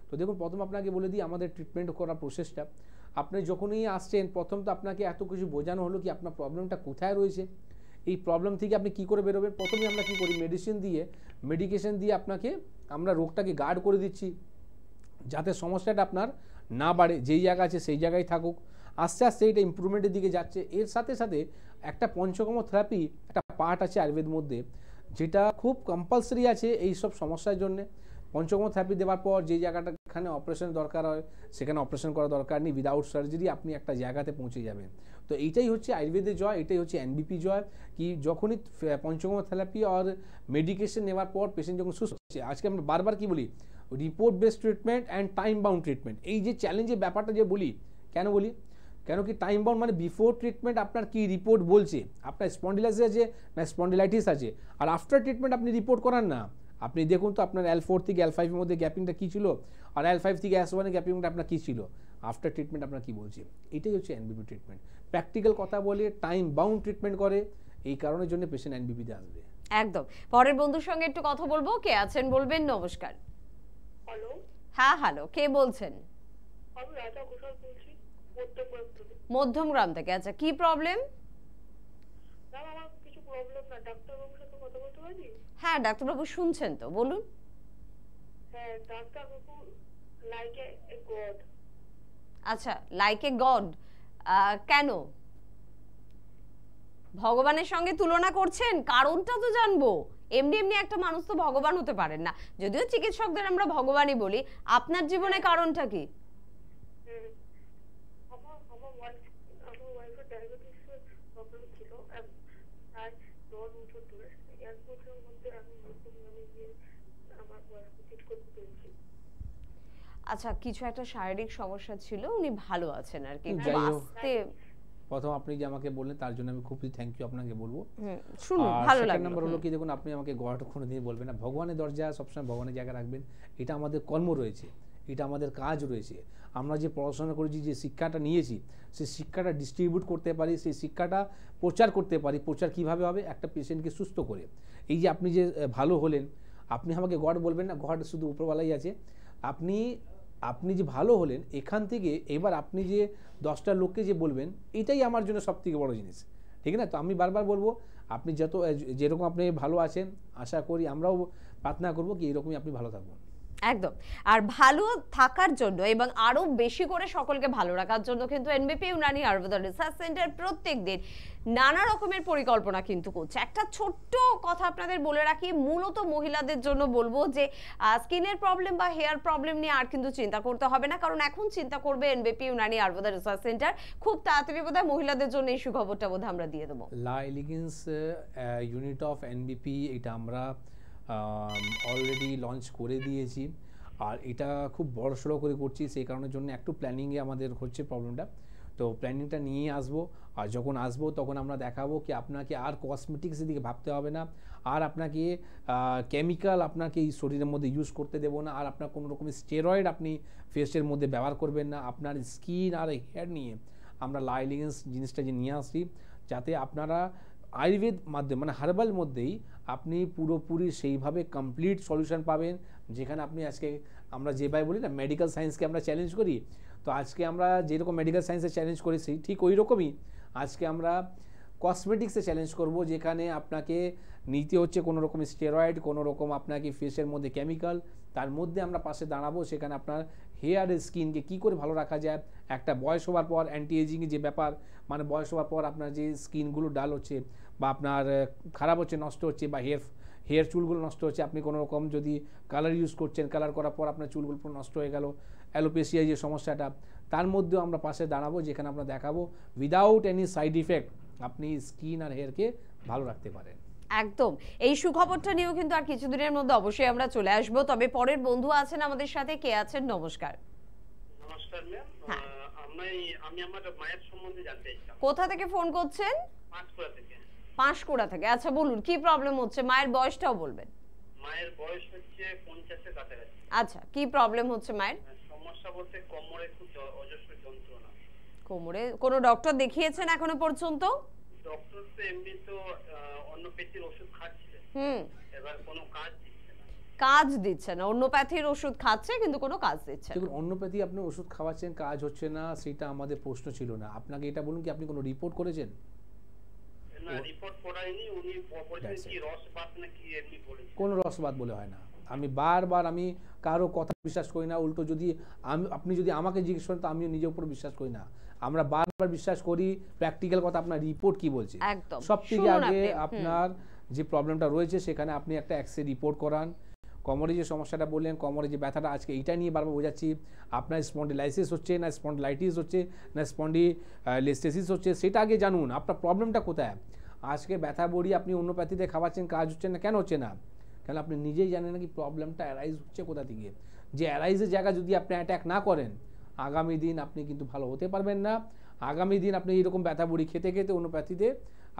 তো দেখুন প্রথম আপনাকে বলে দিই আমাদের ট্রিটমেন্ট করার প্রসেসটা। আপনি যখনই আসছেন প্রথম তো আপনাকে এত কিছু বোঝানো হলো কি আপনার প্রবলেমটা কোথায় রয়েছে, এই প্রবলেম থেকে আপনি কি করে বেরোবেন। প্রথমে আমরা কি করি, মেডিকেশন দিয়ে আপনাকে আমরা রোগটাকে গার্ড করে দিচ্ছি যাতে সমস্যাটা আপনার না বাড়ে, যেই জায়গা আছে সেই জায়গায় থাকুক। আস্তে আস্তে এটা ইমপ্রুভমেন্টের দিকে যাচ্ছে। এর সাথে সাথে একটা পঞ্চকর্ম থেরাপি একটা পার্ট আছে আয়ুর্বেদ মধ্যে, যেটা খুব কম্পালসারি আছে এই সব সমস্যার জন্য। পঞ্চকর্ম থেরাপি দেওয়ার পর যে জায়গাটা এখানে অপারেশন দরকার হয় সেখানে অপারেশন করা দরকার নেই, উইদাউট সার্জারি আপনি একটা জায়গাতে পৌঁছে যাবেন। তো এইটাই হচ্ছে আয়ুর্বেদের জয়, এটাই হচ্ছে এনবিপি জয়, কি যখনই পঞ্চকর্ম থেরাপি আর মেডিকেশন নেওয়ার পর পেশেন্ট যখন সুস্থ হচ্ছে। আজকে আমরা বারবার কি বলি, report based treatment and time bound treatment. এই যে চ্যালেঞ্জের ব্যাপারটা যে বলি, কেন কি টাইম বাউন্ড মানে বিফোর ট্রিটমেন্ট আপনার কি রিপোর্ট বলছে, আপনার স্পন্ডিলাইটিস আছে না স্পন্ডিলাইটিস আছে, আর আফটার ট্রিটমেন্ট আপনি রিপোর্ট করান না। আপনি দেখুন তো আপনার L4 থেকে L5 এর মধ্যে গ্যাপিংটা কী ছিল, আর L5 থেকে S1 এর গ্যাপিংটা আপনার কী ছিল, আফটার ট্রিটমেন্ট আপনার কী বলছে। এটাই হচ্ছে এনবিপি ট্রিটমেন্ট। প্র্যাকটিক্যাল কথা বলে টাইম বাউন্ড ট্রিটমেন্ট করে, এই কারণের জন্য পেশেন্ট এনবিপিতে আসবে। একদম। পরের বন্ধুর সঙ্গে একটু কথা বলবো, কে আছেন বলবেন। নমস্কার। হ্যালো। হ্যাঁ হ্যালো, কে বলছেন? আমি রাজা ঘোষাল বলছি, মধ্যমগ্রাম থেকে। আচ্ছা, কি প্রবলেম? না আমার কিছু প্রবলেম না, ডাক্তারবাবুর সাথে কথা বলতে পারি? হ্যাঁ ডাক্তারবাবু শুনছেন তো, বলুন। হ্যাঁ ডাক্তারবাবু, লাইক এ গড। আচ্ছা, লাইক এ গড কেন ভগবানের সঙ্গে তুলনা করছেন? কারণটা তো জানবো। এমনি এমনি একটা মানুষ তো ভগবান হতে পারেন না, যদিও চিকিৎসকদের আমরা ভগবানই বলি। আপনার জীবনে কারণটা কি? আমার ওয়াইফের ডায়াবেটিসের প্রবলেম ছিল, আর 9 বছর ধরে। 1 বছরের মধ্যে আমি আমার ওয়াইফকে ঠিক করতে পেরেছি। আচ্ছা, কিছু একটা শারীরিক সমস্যা ছিল, উনি ভালো আছেন আর কি। প্রথম আপনি যে আমাকে বললেন তার জন্য আমি খুবই থ্যাংক ইউ আপনাকে বলবো। শুনুন, ভালো লাগলো। নাম্বার হলো কি, দেখুন আপনি আমাকে গড়াটা কোনোদিন বলবেন না, ভগবানের দরজা সবসময় ভগবানের জায়গা রাখবেন। এটা আমাদের কর্ম রয়েছে, এটা আমাদের কাজ রয়েছে। আমরা যে পড়াশোনা করেছি, যে শিক্ষাটা নিয়েছি, সেই শিক্ষাটা ডিস্ট্রিবিউট করতে পারি, সেই শিক্ষাটা প্রচার করতে পারি। প্রচার কিভাবে হবে? একটা পেশেন্টকে সুস্থ করে। এই যে আপনি যে ভালো হলেন, আপনি আমাকে গড বলবেন না, গড শুধু উপরওয়ালাই আছে। আপনি যে ভালো হলেন, এখান থেকে এবার আপনি যে 10টা লোককে যে বলবেন, এটাই আমার জন্য সবথেকে বড় জিনিস, ঠিক না? তো আমি বারবার বলবো, আপনি যেরকম আপনি ভালো আছেন, আশা করি আমরাও প্রার্থনা করবো কি এরকমই আপনি ভালো থাকবেন। একদম। আর ভালো থাকার জন্য এবং আরো বেশি করে সকলকে ভালো রাখার জন্য কিন্তু এনবিপি ইউনানি আয়ুর্বেদ রিসার্চ সেন্টার প্রত্যেকদিন নানা রকমের পরিকল্পনা কিন্তু করছে। একটা ছোট্ট কথা আপনাদের বলে রাখি, মূলত মহিলাদের জন্য বলবো যে স্কিনের প্রবলেম বা হেয়ার প্রবলেম নিয়ে আর কিন্তু চিন্তা করতে হবে না, কারণ এখন চিন্তা করবে এনবিপি ইউনানি আয়ুর্বেদ রিসার্চ সেন্টার। খুব তাড়াতাড়ি বোধহয় মহিলাদের জন্য এই সুখবরটা বোধহয় আমরা দিয়ে দেবো। লা এলিগেন্স ইউনিট অফ এনবিপি, এটা আমরা অলরেডি লঞ্চ করে দিয়েছি, আর এটা খুব বড়সড় করে করছি। সেই কারণের জন্য একটু প্ল্যানিংয়ে আমাদের হচ্ছে প্রবলেমটা। তো প্ল্যানিংটা নিয়ে আসবো, আর যখন আসবো তখন আমরা দেখাবো কি আপনাকে আর কসমেটিক্সের দিকে ভাবতে হবে না, আর আপনাকে কেমিক্যাল আপনাকে এই শরীরের মধ্যে ইউজ করতে দেবো না, আর আপনার কোনো রকমের স্টেরয়েড আপনি ফেসের মধ্যে ব্যবহার করবেন না। আপনার স্কিন আর হেয়ার নিয়ে আমরা লা এলিগেন্স জিনিসটা যে নিয়ে আসছি, যাতে আপনারা আয়ুর্বেদ মাধ্যমে মানে হার্বাল মধ্যেই আপনি পুরোপুরি সেইভাবে কমপ্লিট সলিউশন পাবেন। যেখানে আপনি আজকে আমরা যেভাবে বলি না, মেডিকেল সায়েন্সকে আমরা চ্যালেঞ্জ করি, তো আজকে আমরা যেরকম মেডিকেল সায়েন্সে চ্যালেঞ্জ করি সেই ঠিক ওই রকমই আজকে আমরা কসমেটিক্সে চ্যালেঞ্জ করব, যেখানে আপনাকে নিতে হচ্ছে কোনো রকম স্টেরয়েড, কোনো রকম আপনাকে ফেসের মধ্যে কেমিক্যাল, তার মধ্যে আমরা পাশে দাঁড়াবো। সেখানে আপনার হেয়ার স্কিনকে কী করে ভালো রাখা যায়, একটা বয়স হওয়ার পর অ্যান্টি এজিংয়ের যে ব্যাপার, মানে বয়স হওয়ার পর আপনার যে স্কিনগুলো ডাল হচ্ছে বা আপনার খারাপ হচ্ছে, নষ্ট হচ্ছে, বা হেয়ার চুলগুলো নষ্ট হচ্ছে, আপনি কোনো রকম যদি কালার ইউজ করছেন, কালার করার পর আপনার চুলগুলো পুরো নষ্ট হয়ে গেল, অ্যালোপেসিয়া যে সমস্যাটা, তার মধ্যেও আমরা পাশে দাঁড়াবো, যেখানে আমরা দেখাবো উইদাউট এনি সাইড ইফেক্ট আপনি স্কিন আর হেয়ারকে ভালো রাখতে পারেন। একদম। এই সুখবরটা নিয়েও কিন্তু আর কিছুদিনের মধ্যে অবশ্যই আমরা চলে আসবো। তবে পরের বন্ধু আছেন আমাদের সাথে, কে আছেন? নমস্কার। নমস্কার ম্যাম, আমি আমার মায়ের সম্বন্ধে জানতে চাই। কোথা থেকে ফোন করছেন? পাঁশকুড়া থেকে। পাঁশকুড়া থেকে। আচ্ছা বলুন, কি প্রবলেম হচ্ছে? মায়ের বয়সটাও বলবেন। মায়ের বয়স হচ্ছে 50 এর কাছাকাছি। আচ্ছা, কি প্রবলেম হচ্ছে মায়ের? সমস্যা বলতে কোমরে খুব অজস্র যন্ত্রণা। কোমরে কোনো ডক্টর দেখিয়েছেন এখনো পর্যন্ত? ডক্টর তো এমনি তো অন্য পেশির ওষুধ খাচ্ছে, এবার কোনো কাজ দিচ্ছে না। কাজ দিচ্ছে না, হোমিওপ্যাথির ওষুধ খাচ্ছে কিন্তু কোনো কাজ দিচ্ছে না। দেখুন হোমিওপ্যাথি আপনি ওষুধ খাওয়াচ্ছেন, কাজ হচ্ছে না, সেটা আমাদের প্রশ্ন ছিল না। আপনাকে এটা বলুন কি আপনি কোনো রিপোর্ট করেছেন? না, রিপোর্ট করাইনি। উনি বলেছেন কি রসবাত নাকি এমনি বলেছেন। কোনো রসবাত বলে হয় না। আমি বারবার আমি কারো কথা বিশ্বাস করি না, উল্টো যদি আপনি যদি আমাকে জিজ্ঞেস করেন তো আমিও নিজের উপর বিশ্বাস করি না। আমরা বারবার বিশ্বাস করি প্র্যাকটিক্যাল কথা, আপনার রিপোর্ট কি বলছে। একদম সব থেকে আগে আপনার যে প্রবলেমটা রয়েছে সেখানে আপনি একটা এক্সরে রিপোর্ট করান। কোমরে যে সমস্যাটা বললেন, কোমরে যে ব্যথাটা, আজকে এইটা নিয়ে বারবার বোঝাচ্ছি, আপনার স্পন্ডিলাইসিস হচ্ছে না স্পন্ডিলাইটিস হচ্ছে না স্পন্ডিলিস্টেসিস হচ্ছে, সেটা আগে জানুন আপনার প্রবলেমটা কোথায়। আজকে ব্যথা বড়ি আপনি হোমিওপ্যাথিতে খাওয়াচ্ছেন, কাজ হচ্ছে না, কেন হচ্ছে না? কেন আপনি নিজেই জানেন না কি প্রবলেমটা অ্যারাইজ হচ্ছে কোথা থেকে। যে অ্যারাইজের জায়গা যদি আপনি অ্যাট্যাক না করেন, আগামী দিন আপনি কিন্তু ভালো হতে পারবেন না। আগামী দিন আপনি এইরকম ব্যথা বড়ি খেতে খেতে হোমিওপ্যাথিতে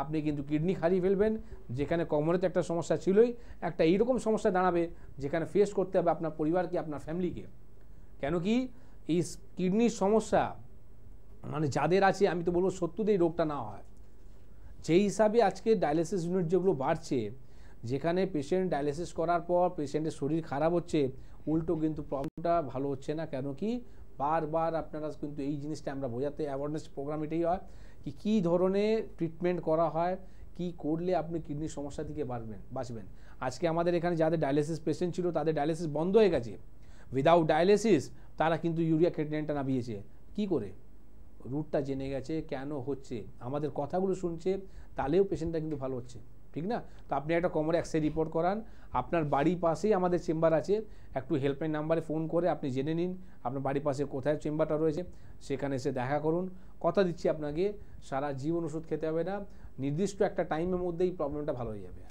আপনি কিন্তু কিডনি হারিয়ে ফেলবেন। যেখানে কোমরেতে একটা সমস্যা ছিলই, একটা এইরকম সমস্যা দাঁড়াবে যেখানে ফেস করতে হবে আপনার পরিবারকে, আপনার ফ্যামিলিকে। কেন কি এই কিডনির সমস্যা মানে যাদের আছে, আমি তো বলবো সত্যিই রোগটা না হয়। যেই হিসাবে আজকে ডায়ালিসিস ইউনিট যেগুলো বাড়ছে, যেখানে পেশেন্ট ডায়ালিসিস করার পর পেশেন্টের শরীর খারাপ হচ্ছে, উল্টো কিন্তু প্রবলেমটা ভালো হচ্ছে না। কেন কি বারবার আপনারা কিন্তু এই জিনিসটা আমরা বোঝাতে, অ্যাওয়ারনেস প্রোগ্রাম এটাই হয় কি কী ধরনের ট্রিটমেন্ট করা হয়, কি করলে আপনি কিডনির সমস্যা থেকে বাঁচবেন। আজকে আমাদের এখানে যাদের ডায়ালিসিস পেশেন্ট ছিল তাদের ডায়ালিসিস বন্ধ হয়ে গেছে। উইদাউট ডায়ালিসিস তারা কিন্তু ইউরিয়া ক্রিয়েটিনিনটা নামিয়েছে। কি করে? রুটটা জেনে গেছে কেন হচ্ছে, আমাদের কথাগুলো শুনছে, তাহলেও পেশেন্টটা কিন্তু ভালো হচ্ছে, ঠিক না? তো আপনি একটা কোমরে এক্সরে রিপোর্ট করান, আপনার বাড়ির পাশেই আমাদের চেম্বার আছে, একটু হেল্পলাইন নাম্বারে ফোন করে আপনি জেনে নিন আপনার বাড়ির পাশে কোথায় চেম্বারটা রয়েছে, সেখানে এসে দেখা করুন। কথা দিচ্ছি আপনাকে সারা জীবন ওষুধ খেতে হবে না, নির্দিষ্ট একটা টাইমের মধ্যেই প্রবলেমটা ভালো হয়ে যাবে।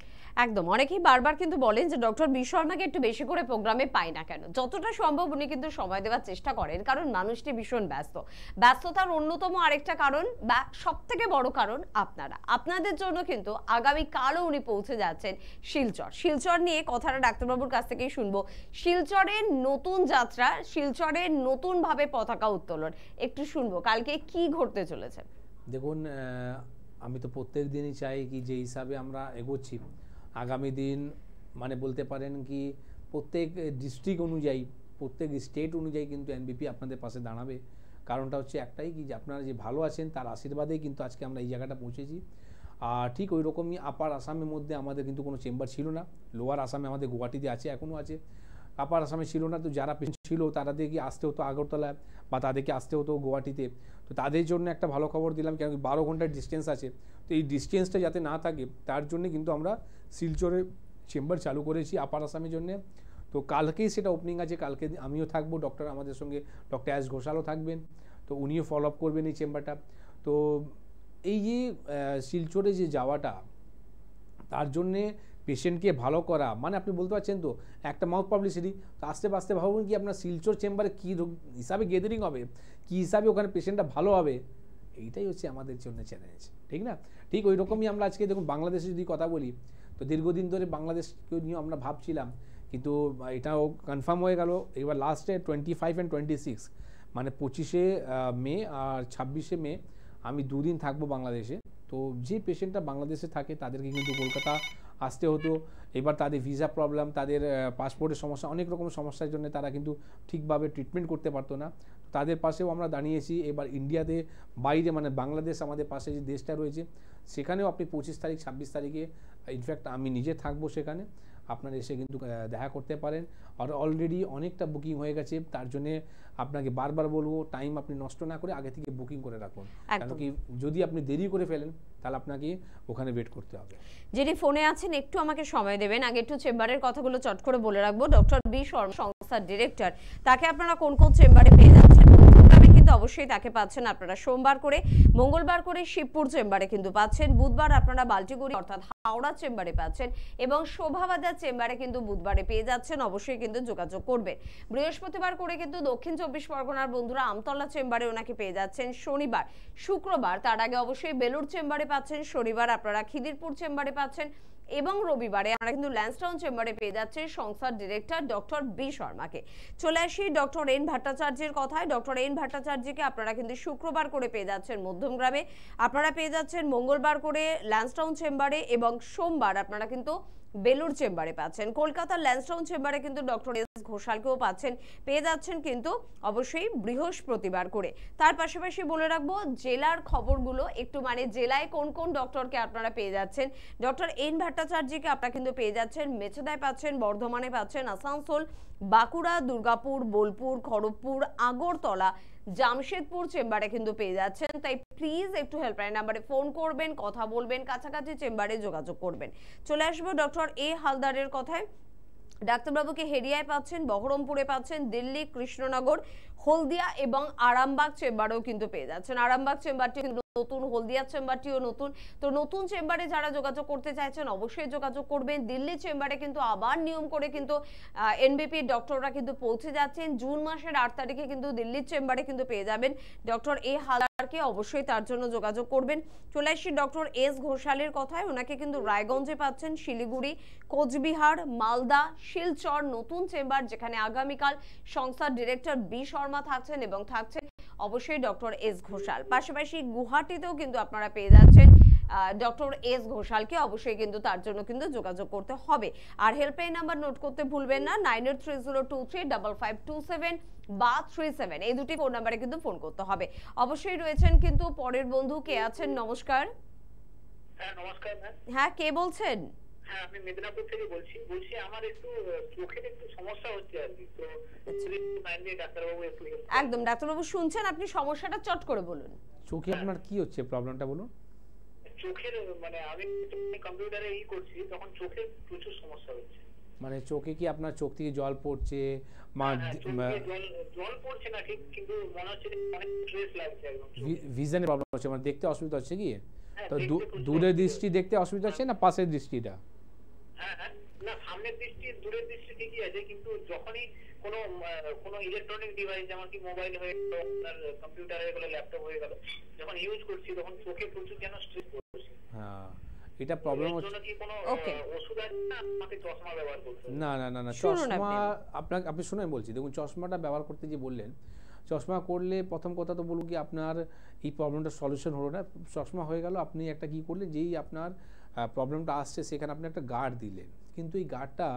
একদম। অনেকেই বারবার কিন্তু বলেন যে ডক্টর বি শর্মাকে একটু বেশি করে প্রোগ্রামে পাই না কেন। যতটা সম্ভব উনি কিন্তু সময় দেওয়ার চেষ্টা করেন, কারণ মানুষটি ভীষণ ব্যস্ত। ব্যস্ততার অন্যতম আরেকটা কারণ বা সব থেকে বড় কারণ আপনাদের জন্য কিন্তু আগামীকালও উনি পৌঁছে যাচ্ছেন শিলচর। শিলচর নিয়ে কথাটা ডাক্তারবাবুর কাছ থেকেই শুনবো। শিলচরের নতুন যাত্রা, শিলচরের নতুন ভাবে পতাকা উত্তোলন একটু শুনবো, কালকে কি ঘটতে চলেছে। দেখুন আমি তো প্রত্যেক দিনই চাই কি যে হিসাবে আমরা এগোচ্ছি, আগামী দিন মানে বলতে পারেন কি প্রত্যেক ডিস্ট্রিক্ট অনুযায়ী, প্রত্যেক স্টেট অনুযায়ী কিন্তু এনবিপি আপনাদের পাশে দাঁড়াবে। কারণটা হচ্ছে একটাই কি যে আপনারা যে ভালো আছেন তার আশীর্বাদেই কিন্তু আজকে আমরা এই জায়গাটা পৌঁছেছি। আর ঠিক ওই রকমই আপার আসামের মধ্যে আমাদের কিন্তু কোনো চেম্বার ছিল না। লোয়ার আসামে আমাদের গুয়াহাটিতে আছে, এখনও আছে। আপার আসামে ছিল না, তো যারা পেশেন্ট ছিল তাদেরকে আসতে হতো আগরতলায় বা তাদেরকে আসতে হতো গুয়াহাটিতে। তো তাদের জন্য একটা ভালো খবর দিলাম, কেন কি 12 ঘন্টার ডিস্টেন্স আছে। তো এই ডিস্টেন্সটা যাতে না থাকে তার জন্য কিন্তু আমরা শিলচরে চেম্বার চালু করেছি আপার আসামের জন্য। তো কালকেই সেটা ওপেনিং আছে, কালকে আমিও থাকবো, ডক্টর আমাদের সঙ্গে ডক্টর এস ঘোষালও থাকবেন, তো উনিও ফলো আপ করবেন এই চেম্বারটা। তো এই যে শিলচরে যে যাওয়াটা, তার জন্যে পেশেন্টকে ভালো করা, মানে আপনি বলতে পারছেন তো একটা মাউথ পাবলিসিটি। তো আস্তে আস্তে ভাবুন কি আপনার শিলচর চেম্বারে কী হিসাবে গ্যাদারিং হবে, কী হিসাবে ওখানে পেশেন্টটা ভালো হবে, এইটাই হচ্ছে আমাদের জন্য চ্যালেঞ্জ, ঠিক না? ঠিক ওই রকমই আমরা আজকে দেখুন বাংলাদেশে যদি কথা বলি, তো দীর্ঘদিন ধরে বাংলাদেশকে নিয়ে আমরা ভাবছিলাম, কিন্তু এটাও কনফার্ম হয়ে গেল এবার লাস্টে 25 and 26 মানে 25শে মে আর 26শে মে আমি 2 দিন থাকবো বাংলাদেশে। তো যে পেশেন্টটা বাংলাদেশে থাকে তাদেরকে কিন্তু কলকাতা আসতে হতো। এবার তাদের ভিসা প্রবলেম, তাদের পাসপোর্টের সমস্যা, অনেক রকম সমস্যার জন্য তারা কিন্তু ঠিকভাবে ট্রিটমেন্ট করতে পারতো না। তাদের পাশেও আমরা দাঁড়িয়েছি। এবার ইন্ডিয়াতে বাইরে মানে বাংলাদেশ আমাদের পাশে যে দেশটা রয়েছে, সেখানেও আপনি 25 তারিখ 26 তারিখে ইনফ্যাক্ট আমি নিজে থাকবো সেখানে, আপনারা এসে কিন্তু দেখা করতে পারেন। আর অলরেডি অনেকটা বুকিং হয়ে গেছে, তার জন্যে আপনাকে বারবার বলবো টাইম আপনি নষ্ট না করে আগে থেকে বুকিং করে রাখুন, কারণ কি যদি আপনি দেরি করে ফেলেন তাহলে আপনাকে ওখানে ওয়েট করতে হবে। যিনি ফোনে আছেন একটু আমাকে সময় দেবেন, আগে একটু চেম্বারের কথাগুলো চট করে বলে রাখবো। ডক্টর বি শর্মা সংস্থার ডিরেক্টর, তাকে আপনারা কোন কোন চেম্বারে পেয়ে যাচ্ছেন? কিন্তু অবশ্যই তাকে পাচ্ছেন আপনারা সোমবার করে, মঙ্গলবার করে শিবপুর চেম্বারে কিন্তু পাচ্ছেন, বুধবার আপনারা বাল্টিগুড়ি অর্থাৎ হাওড়া চেম্বারে পাচ্ছেন এবং শোভাবাজার চেম্বারে কিন্তু বুধবারে পেয়ে যাচ্ছেন। অবশ্যই কিন্তু যোগাযোগ করবেন। বৃহস্পতিবার করে কিন্তু দক্ষিণ 24 পরগনার বন্ধুরা আমতলা চেম্বারে ওনাকে পেয়ে যাচ্ছেন শনিবার, শুক্রবার তার আগে অবশ্যই বেলুর চেম্বারে পাচ্ছেন, শনিবার আপনারা খিদিরপুর চেম্বারে পাচ্ছেন, এবং রবিবারে আমরা কিন্তু ল্যান্সটাউন চেম্বারে পেয়ে যাচ্ছি সংস্থার ডিরেক্টর ডক্টর বি শর্মাকে। চলে আসি ডক্টর এন ভট্টাচার্যের কথায়। ডক্টর এন ভট্টাচার্যকে আপনারা কিন্তু শুক্রবার করে পেয়ে যাচ্ছেন মধ্যমগ্রামে, আপনারা পেয়ে যাচ্ছেন মঙ্গলবার করে ল্যান্সটাউন চেম্বারে এবং সোমবার আপনারা কিন্তু বেলুর চেম্বারে পাচ্ছেন। কলকাতার ল্যান্সটাউন চেম্বারে কিন্তু ডক্টর এস ঘোষালকেও পাচ্ছেন, পেয়ে যাচ্ছেন কিন্তু অবশ্যই বৃহস্পতিবার করে। তার পাশাপাশি বলে রাখবো জেলার খবরগুলো একটু, মানে জেলায় কোন কোন ডক্টরকে আপনারা পেয়ে যাচ্ছেন। ডক্টর এন ভট্টাচার্যকে আপনারা কিন্তু পেয়ে যাচ্ছেন মেচেদায় পাচ্ছেন, বর্ধমানে পাচ্ছেন, আসানসোল, বাঁকুড়া, দুর্গাপুর, বোলপুর, খড়গপুর, আগরতলা, জামশেদপুর চেম্বারে কিন্তু পেয়ে যাচ্ছেন। তাই প্লিজ একটু হেল্পলাইন নাম্বারে ফোন করবেন, কথা বলবেন, কাছাকাছি চেম্বারে যোগাযোগ করবেন। চলে আসবো ডক্টর এ হালদারের কথায়। ডাক্তারবাবুকে হেরিয়ায় পাচ্ছেন, বহরমপুরে পাচ্ছেন, দিল্লি, কৃষ্ণনগর, হলদিয়া এবং আরামবাগ চেম্বারেও কিন্তু পেয়ে যাচ্ছেন। আরামবাগ চেম্বারটি কিন্তু নতুন, হলদিয়া চেম্বারটিও নতুন। তো নতুন চেম্বারে যারা যোগাযোগ করতে চাইছেন অবশ্যই যোগাযোগ করবেন। দিল্লি চেম্বারে কিন্তু আবার নিয়ম করে কিন্তু এনবিপি ডক্টররা কিন্তু পৌঁছে যাচ্ছেন। জুন মাসের 8 তারিখে কিন্তু দিল্লির চেম্বারে কিন্তু পেয়ে যাবেন ডক্টর এ হালদারকে, অবশ্যই তার জন্য যোগাযোগ করবেন। চলে আসি ডক্টর এস ঘোষালের কথায়। ওনাকে কিন্তু রায়গঞ্জে পাচ্ছেন, শিলিগুড়ি, কোচবিহার, মালদা, শিলচর নতুন চেম্বার, যেখানে আগামীকাল সংস্থার ডিরেক্টর বি শর্মা থাকছেন এবং থাকছেন অবশ্যই ডক্টর এস ঘোষাল। পাশাপাশি গুয়াহাটিতেও কিন্তু আপনারা পেয়ে যাচ্ছেন ডক্টর এস ঘোষালকে, অবশ্যই কিন্তু তার জন্য কিন্তু যোগাযোগ করতে হবে। আর হেল্পলাইন নাম্বার নোট করতে ভুলবেন না, 9830235527 বা 37, এই দুটি ফোন নাম্বারে কিন্তু ফোন করতে হবে। অবশ্যই রয়েছেন কিন্তু পরের বন্ধু, কে আছেন? নমস্কার। হ্যাঁ নমস্কার ম্যাম। হ্যাঁ, কে বলছেন? হ্যাঁ আমি মেদিনীপুর থেকে বলছি আমার একটু চোখের একটু সমস্যা হচ্ছে আর কি, তো ডাক্তারবাবু একটু একদম ডাক্তারবাবু শুনছেন, আপনি সমস্যাটা চট করে বলুন। চোখে আপনার কি হচ্ছে, প্রবলেমটা বলুন। চোখের মানে আমি কম্পিউটারে করছি, তখন চোখে প্রচুর সমস্যা হচ্ছে। মানে চোখে কি আপনার চোখ থেকে জল পড়ছে? জল পড়ছে না ঠিক, কিন্তু মনে হচ্ছে অনেক স্ট্রেস লাগছে একদম। ভিশনের প্রবলেম হচ্ছে, মানে দেখতে অসুবিধা হচ্ছে কি? তো দূরের দৃষ্টি দেখতে অসুবিধা হচ্ছে না পাশের দৃষ্টিটা? হ্যাঁ না, সামনের দৃষ্টি দূরের দৃষ্টি ঠিকই আছে, কিন্তু যখনই কোনো ইলেকট্রনিক ডিভাইস যেমন কি মোবাইল হয়ে গেল, আপনার কম্পিউটার হয়ে গেল, ল্যাপটপ হয়ে গেল, যখন ইউজ করছি তখন চোখে প্রচুর যেন স্ট্রেস পড়ছে। হ্যাঁ, এটা প্রবলেম হচ্ছে। কি কোনো ওষুধ আছে না, আমাকে চশমা ব্যবহার করতে? না, চশমা আপনি শুনে বলছি। দেখুন, চশমাটা ব্যবহার করতে যে বললেন, চশমা করলে প্রথম কথা তো বলুন কি আপনার এই প্রবলেমটা সলিউশন হলো না। চশমা হয়ে গেল, আপনি একটা কি করলেন, যেই আপনার প্রবলেমটা আসছে সেখানে আপনি একটা গার্ড দিলেন, কিন্তু এই গার্ডটা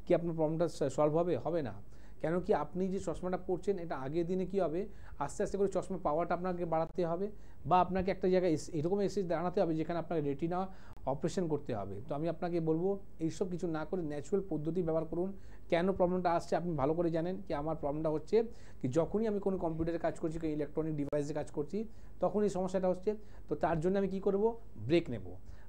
কি আপনার প্রবলেমটা সলভ হবে না। কেন কি আপনি যে চশমাটা পরছেন এটা আগের দিনে কি হবে, আস্তে আস্তে করে চশমা পাওয়ারটা আপনাকে বাড়াতে হবে, বা আপনাকে একটা জায়গায় এরকম এসে দাঁড়াতে হবে যেখানে আপনাকে রেটিনা অপারেশন করতে হবে। তো আমি আপনাকে বলবো এইসব কিছু না করে ন্যাচুরাল পদ্ধতি ব্যবহার করুন। কেন প্রবলেমটা আসছে আপনি ভালো করে জানেন কি আমার প্রবলেমটা হচ্ছে কি যখনই আমি কোনো কম্পিউটারে কাজ করছি, কোনো ইলেকট্রনিক ডিভাইসে কাজ করছি, তখন এই সমস্যাটা হচ্ছে। তো তার জন্য আমি কি করব, ব্রেক নেব।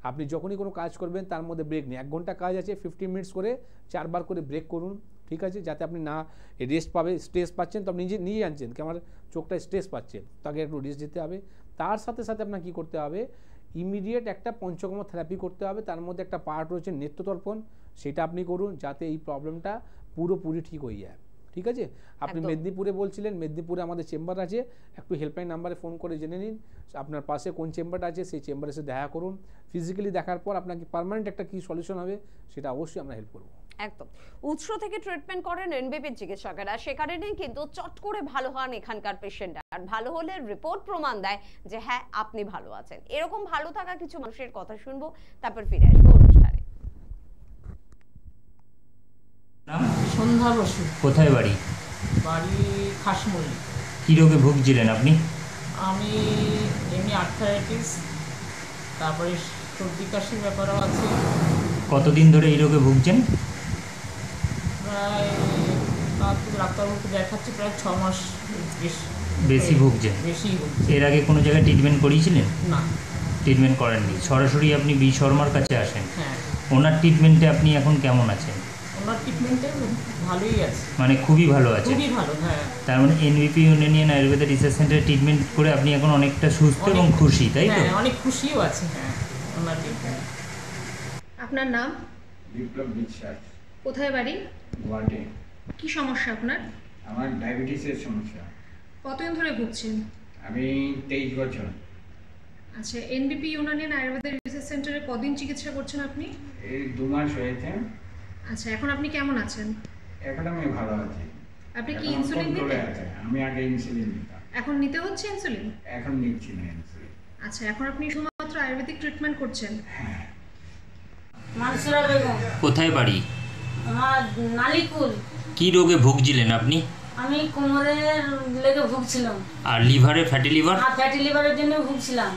আপনি যখনই কোনো কাজ করবেন তার মধ্যে ব্রেক নিন। 1 ঘন্টা কাজ আছে, 15 মিনিটস করে 4 বার করে ব্রেক করুন, ঠিক আছে? যাতে আপনি না রেস্ট পাবে, স্ট্রেস পাচ্ছেন তো আপনি নিজে জানছেন কি আমার চোখটা স্ট্রেস পাচ্ছে, তাকে একটু রেস্ট দিতে হবে। তার সাথে সাথে আপনার কী করতে হবে, ইমিডিয়েট একটা পঞ্চকর্ম থেরাপি করতে হবে। তার মধ্যে একটা পার্ট রয়েছে নেত্রতর্পণ, সেটা আপনি করুন যাতে এই প্রবলেমটা পুরোপুরি ঠিক হয়ে যায়, ঠিক আছে? আপনি মেদিনীপুরে বলছিলেন, মেদিনীপুরে আমাদের চেম্বার আছে, একটু হেল্পলাইন নাম্বারে ফোন করে জেনে নিন আপনার পাশে কোন চেম্বারটা আছে, সেই চেম্বারে এসে দেখা করুন। ফিজিক্যালি দেখার পর আপনাকে পার্মানেন্ট একটা কি সলিউশন হবে সেটা অবশ্যই আমরা হেল্প করবো। একদম উৎস থেকে ট্রিটমেন্ট করেন এনবিপির চিকিৎসকেরা, সে কারণেই কিন্তু চট করে ভালো হন এখানকার পেশেন্টরা। আর ভালো হলে রিপোর্ট প্রমাণ দেয় যে হ্যাঁ আপনি ভালো আছেন। এরকম ভালো থাকা কিছু মানুষের কথা শুনবো, তারপর ফিরে আসবো অনুষ্ঠানে। সন্ধ্যা বসু। কোথায় বাড়ি? বাড়ি খাসমুড়ি। কি রোগে ভুগছিলেন আপনি? আমি এমনি আর্থারাইটিস, তারপরে সর্দি কাশির ব্যাপারও আছে। কতদিন ধরে এই রোগে ভুগছেন? প্রায় ডাক্তারবাবুকে দেখাচ্ছি প্রায় 6 মাস বেশি ভুগছেন? বেশি ভুগছি। এর আগে কোনো জায়গায় ট্রিটমেন্ট করিয়েছিলেন? না, ট্রিটমেন্ট করেননি। সরাসরি আপনি বি শর্মার কাছে আসেন। হ্যাঁ। ওনার ট্রিটমেন্টে আপনি এখন কেমন আছেন? ওনার ট্রিটমেন্টে ভালোই আছে, মানে খুবই ভালো আছে? খুবই ভালো, হ্যাঁ। তার মানে এনবিপি ইউনানিয়ান আয়ুর্বেদা রিসার্চ সেন্টারে ট্রিটমেন্ট করে আপনি এখন অনেকটা সুস্থ এবং খুশি, তাই তো? হ্যাঁ, অনেক খুশিও আছে, হ্যাঁ ওনার ট্রিটমেন্ট। আপনার নাম? বিপ্লব বিশ্বাস। কোথায় বাড়ি? গুয়াহাটি। কি সমস্যা আপনার? আমার ডায়াবেটিসের সমস্যা। কতদিন ধরে ভুগছেন? আমি 23 বছর। আচ্ছা, এনবিপি ইউনানিয়ান আয়ুর্বেদা রিসার্চ সেন্টারে কদিন চিকিৎসা করছেন আপনি? এই 2 মাস হয়েছে। আচ্ছা, এখন আপনি কেমন আছেন? এখন আমি ভালো আছি। আপনি কি এখন ইনসুলিন control এ নিতেন? আছে। আমি আগে ইনসুলিন নিতাম, এখন নিতে হচ্ছে ইনসুলিন? এখন নিচ্ছি না ইনসুলিন। আচ্ছা, এখন আপনি শুধুমাত্র আয়ুর্বেদিক ট্রিটমেন্ট করছেন? মানসুরা বেগম, কোথায় বাড়ি? আমার নালিকুল। কি রোগে ভুগছিলেন আপনি? আমি কোমরের লেগে ভুগছিলাম আর লিভারে, ফ্যাটি লিভার? আর ফ্যাটি লিভারের জন্য ভুগছিলাম।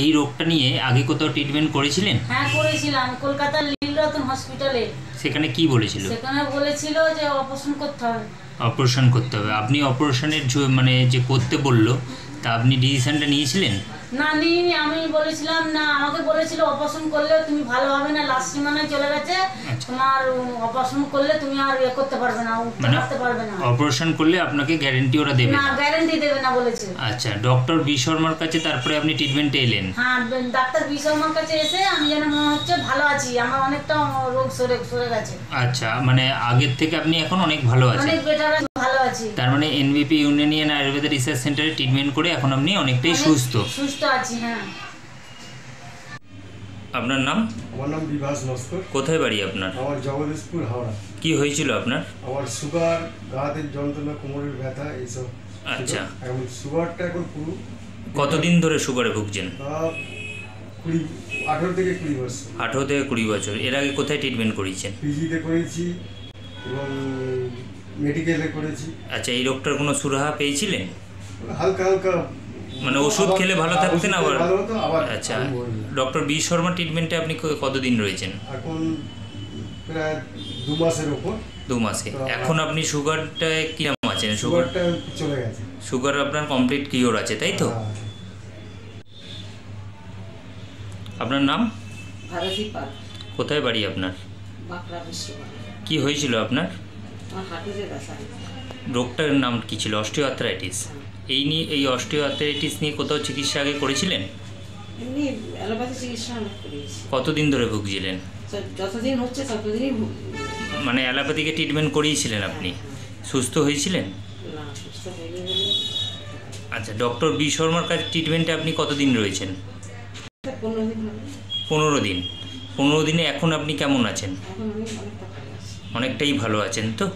এই রোগটা নিয়ে আগে কোথাও ট্রিটমেন্ট করেছিলেন? হ্যাঁ, করেছিলাম কলকাতার লীলরতন হসপিটালে। সেখানে কি বলেছিল? সেখানে বলেছিল যে অপারেশন করতে হবে। অপারেশন করতে হবে। আপনি অপারেশনের মানে যে করতে বললো, তা আপনি ডিসিশনটা নিয়েছিলেন? না, নিইনি। আমি বলেছিলাম না, আমাকে বলেছিল অপারেশন করলে তুমি ভালো হবে না, লাস্ট সীমানায় চলে গেছে, তোমার অপারেশন করলে তুমি আর করতে পারবে না, উঠতে পারতে পারবে না। অপারেশন করলে আপনাকে গ্যারান্টি ওরা দেবে না, গ্যারান্টি দেবে না বলেছে। আচ্ছা, ডক্টর বি শর্মার কাছে তারপরে আপনি ট্রিটমেন্টে এলেন? হ্যাঁ, ডাক্তার বি শর্মার কাছে এসে আমি যেন মনে হচ্ছে ভালো আছি, আমার অনেকটা রোগ সরে গেছে। আচ্ছা, মানে আগের থেকে আপনি এখন অনেক ভালো আছেন? অনেক বেটার, ভালো আছি। তার মানে এনবিপি ইউনানিয়ান আয়ুর্বেদ রিসার্চ সেন্টারে ট্রিটমেন্ট করে এখন আপনি অনেকটাই সুস্থ আছি। হ্যাঁ। আপনার নাম? আমার নাম বিভাস নস্কর। কোথায় বাড়ি আপনার? আমার জগদীশপুর, হাওড়া। কি হয়েছিল আপনার? আমার সুগার, গা হাতের যন্ত্রণা, কোমরের ব্যথা, এইসব। আচ্ছা, এখন সুগারটা এখন পুরো। কতদিন ধরে সুগারে ভুগছেন? 18 থেকে 20 বছর। 18 থেকে 20 বছর। এর আগে কোথায় ট্রিটমেন্ট করেছেন? পিজিতে করেছি এবং মেডিকেলে করেছি। আচ্ছা, এই রোগটার কোনো সুরাহা পেয়েছিলেন? হালকা হালকা, মানে ওষুধ খেলে ভালো থাকতেন আবার? আবার। আচ্ছা, ডক্টর বি শর্মা ট্রিটমেন্টে আপনি কতদিন রয়েছেন? এখন প্রায় 2 মাসের উপর। 2 মাসে। এখন আপনি সুগারটা কিরকম আছেন? সুগারটা চলে গেছে। সুগার আপনার কমপ্লিট কিওর আছে, তাই তো? আপনার নাম? ভারতী পাল। কোথায় বাড়ি আপনার? বাঁকড়া বিশ্ববিদ্যালয়। কি হয়েছিল আপনার? আমার হাঁটুতে ব্যথা। রোগটার নাম কি ছিল? অস্টিওআর্থ্রাইটিস। এই অস্টিওআর্থ্রাইটিস নিয়ে কোথাও চিকিৎসা আগে করেছিলেন? এমনি অ্যালোপ্যাথি চিকিৎসা আমি করেছি। কতদিন ধরে ভুগছিলেন? যতদিন হচ্ছে ততদিনই মানে অ্যালোপ্যাথিকে ট্রিটমেন্ট করিয়েছিলেন আপনি? সুস্থ হয়েছিলেন? না, সুস্থ হয়নি। আচ্ছা, ডক্টর বি শর্মার কাছে ট্রিটমেন্টে আপনি কতদিন রয়েছেন? 15 দিন হবে। 15 দিন। 15 দিনে এখন আপনি কেমন আছেন? এখন আমি অনেকটা ভালো আছি। অনেকটাই ভালো আছেন তো?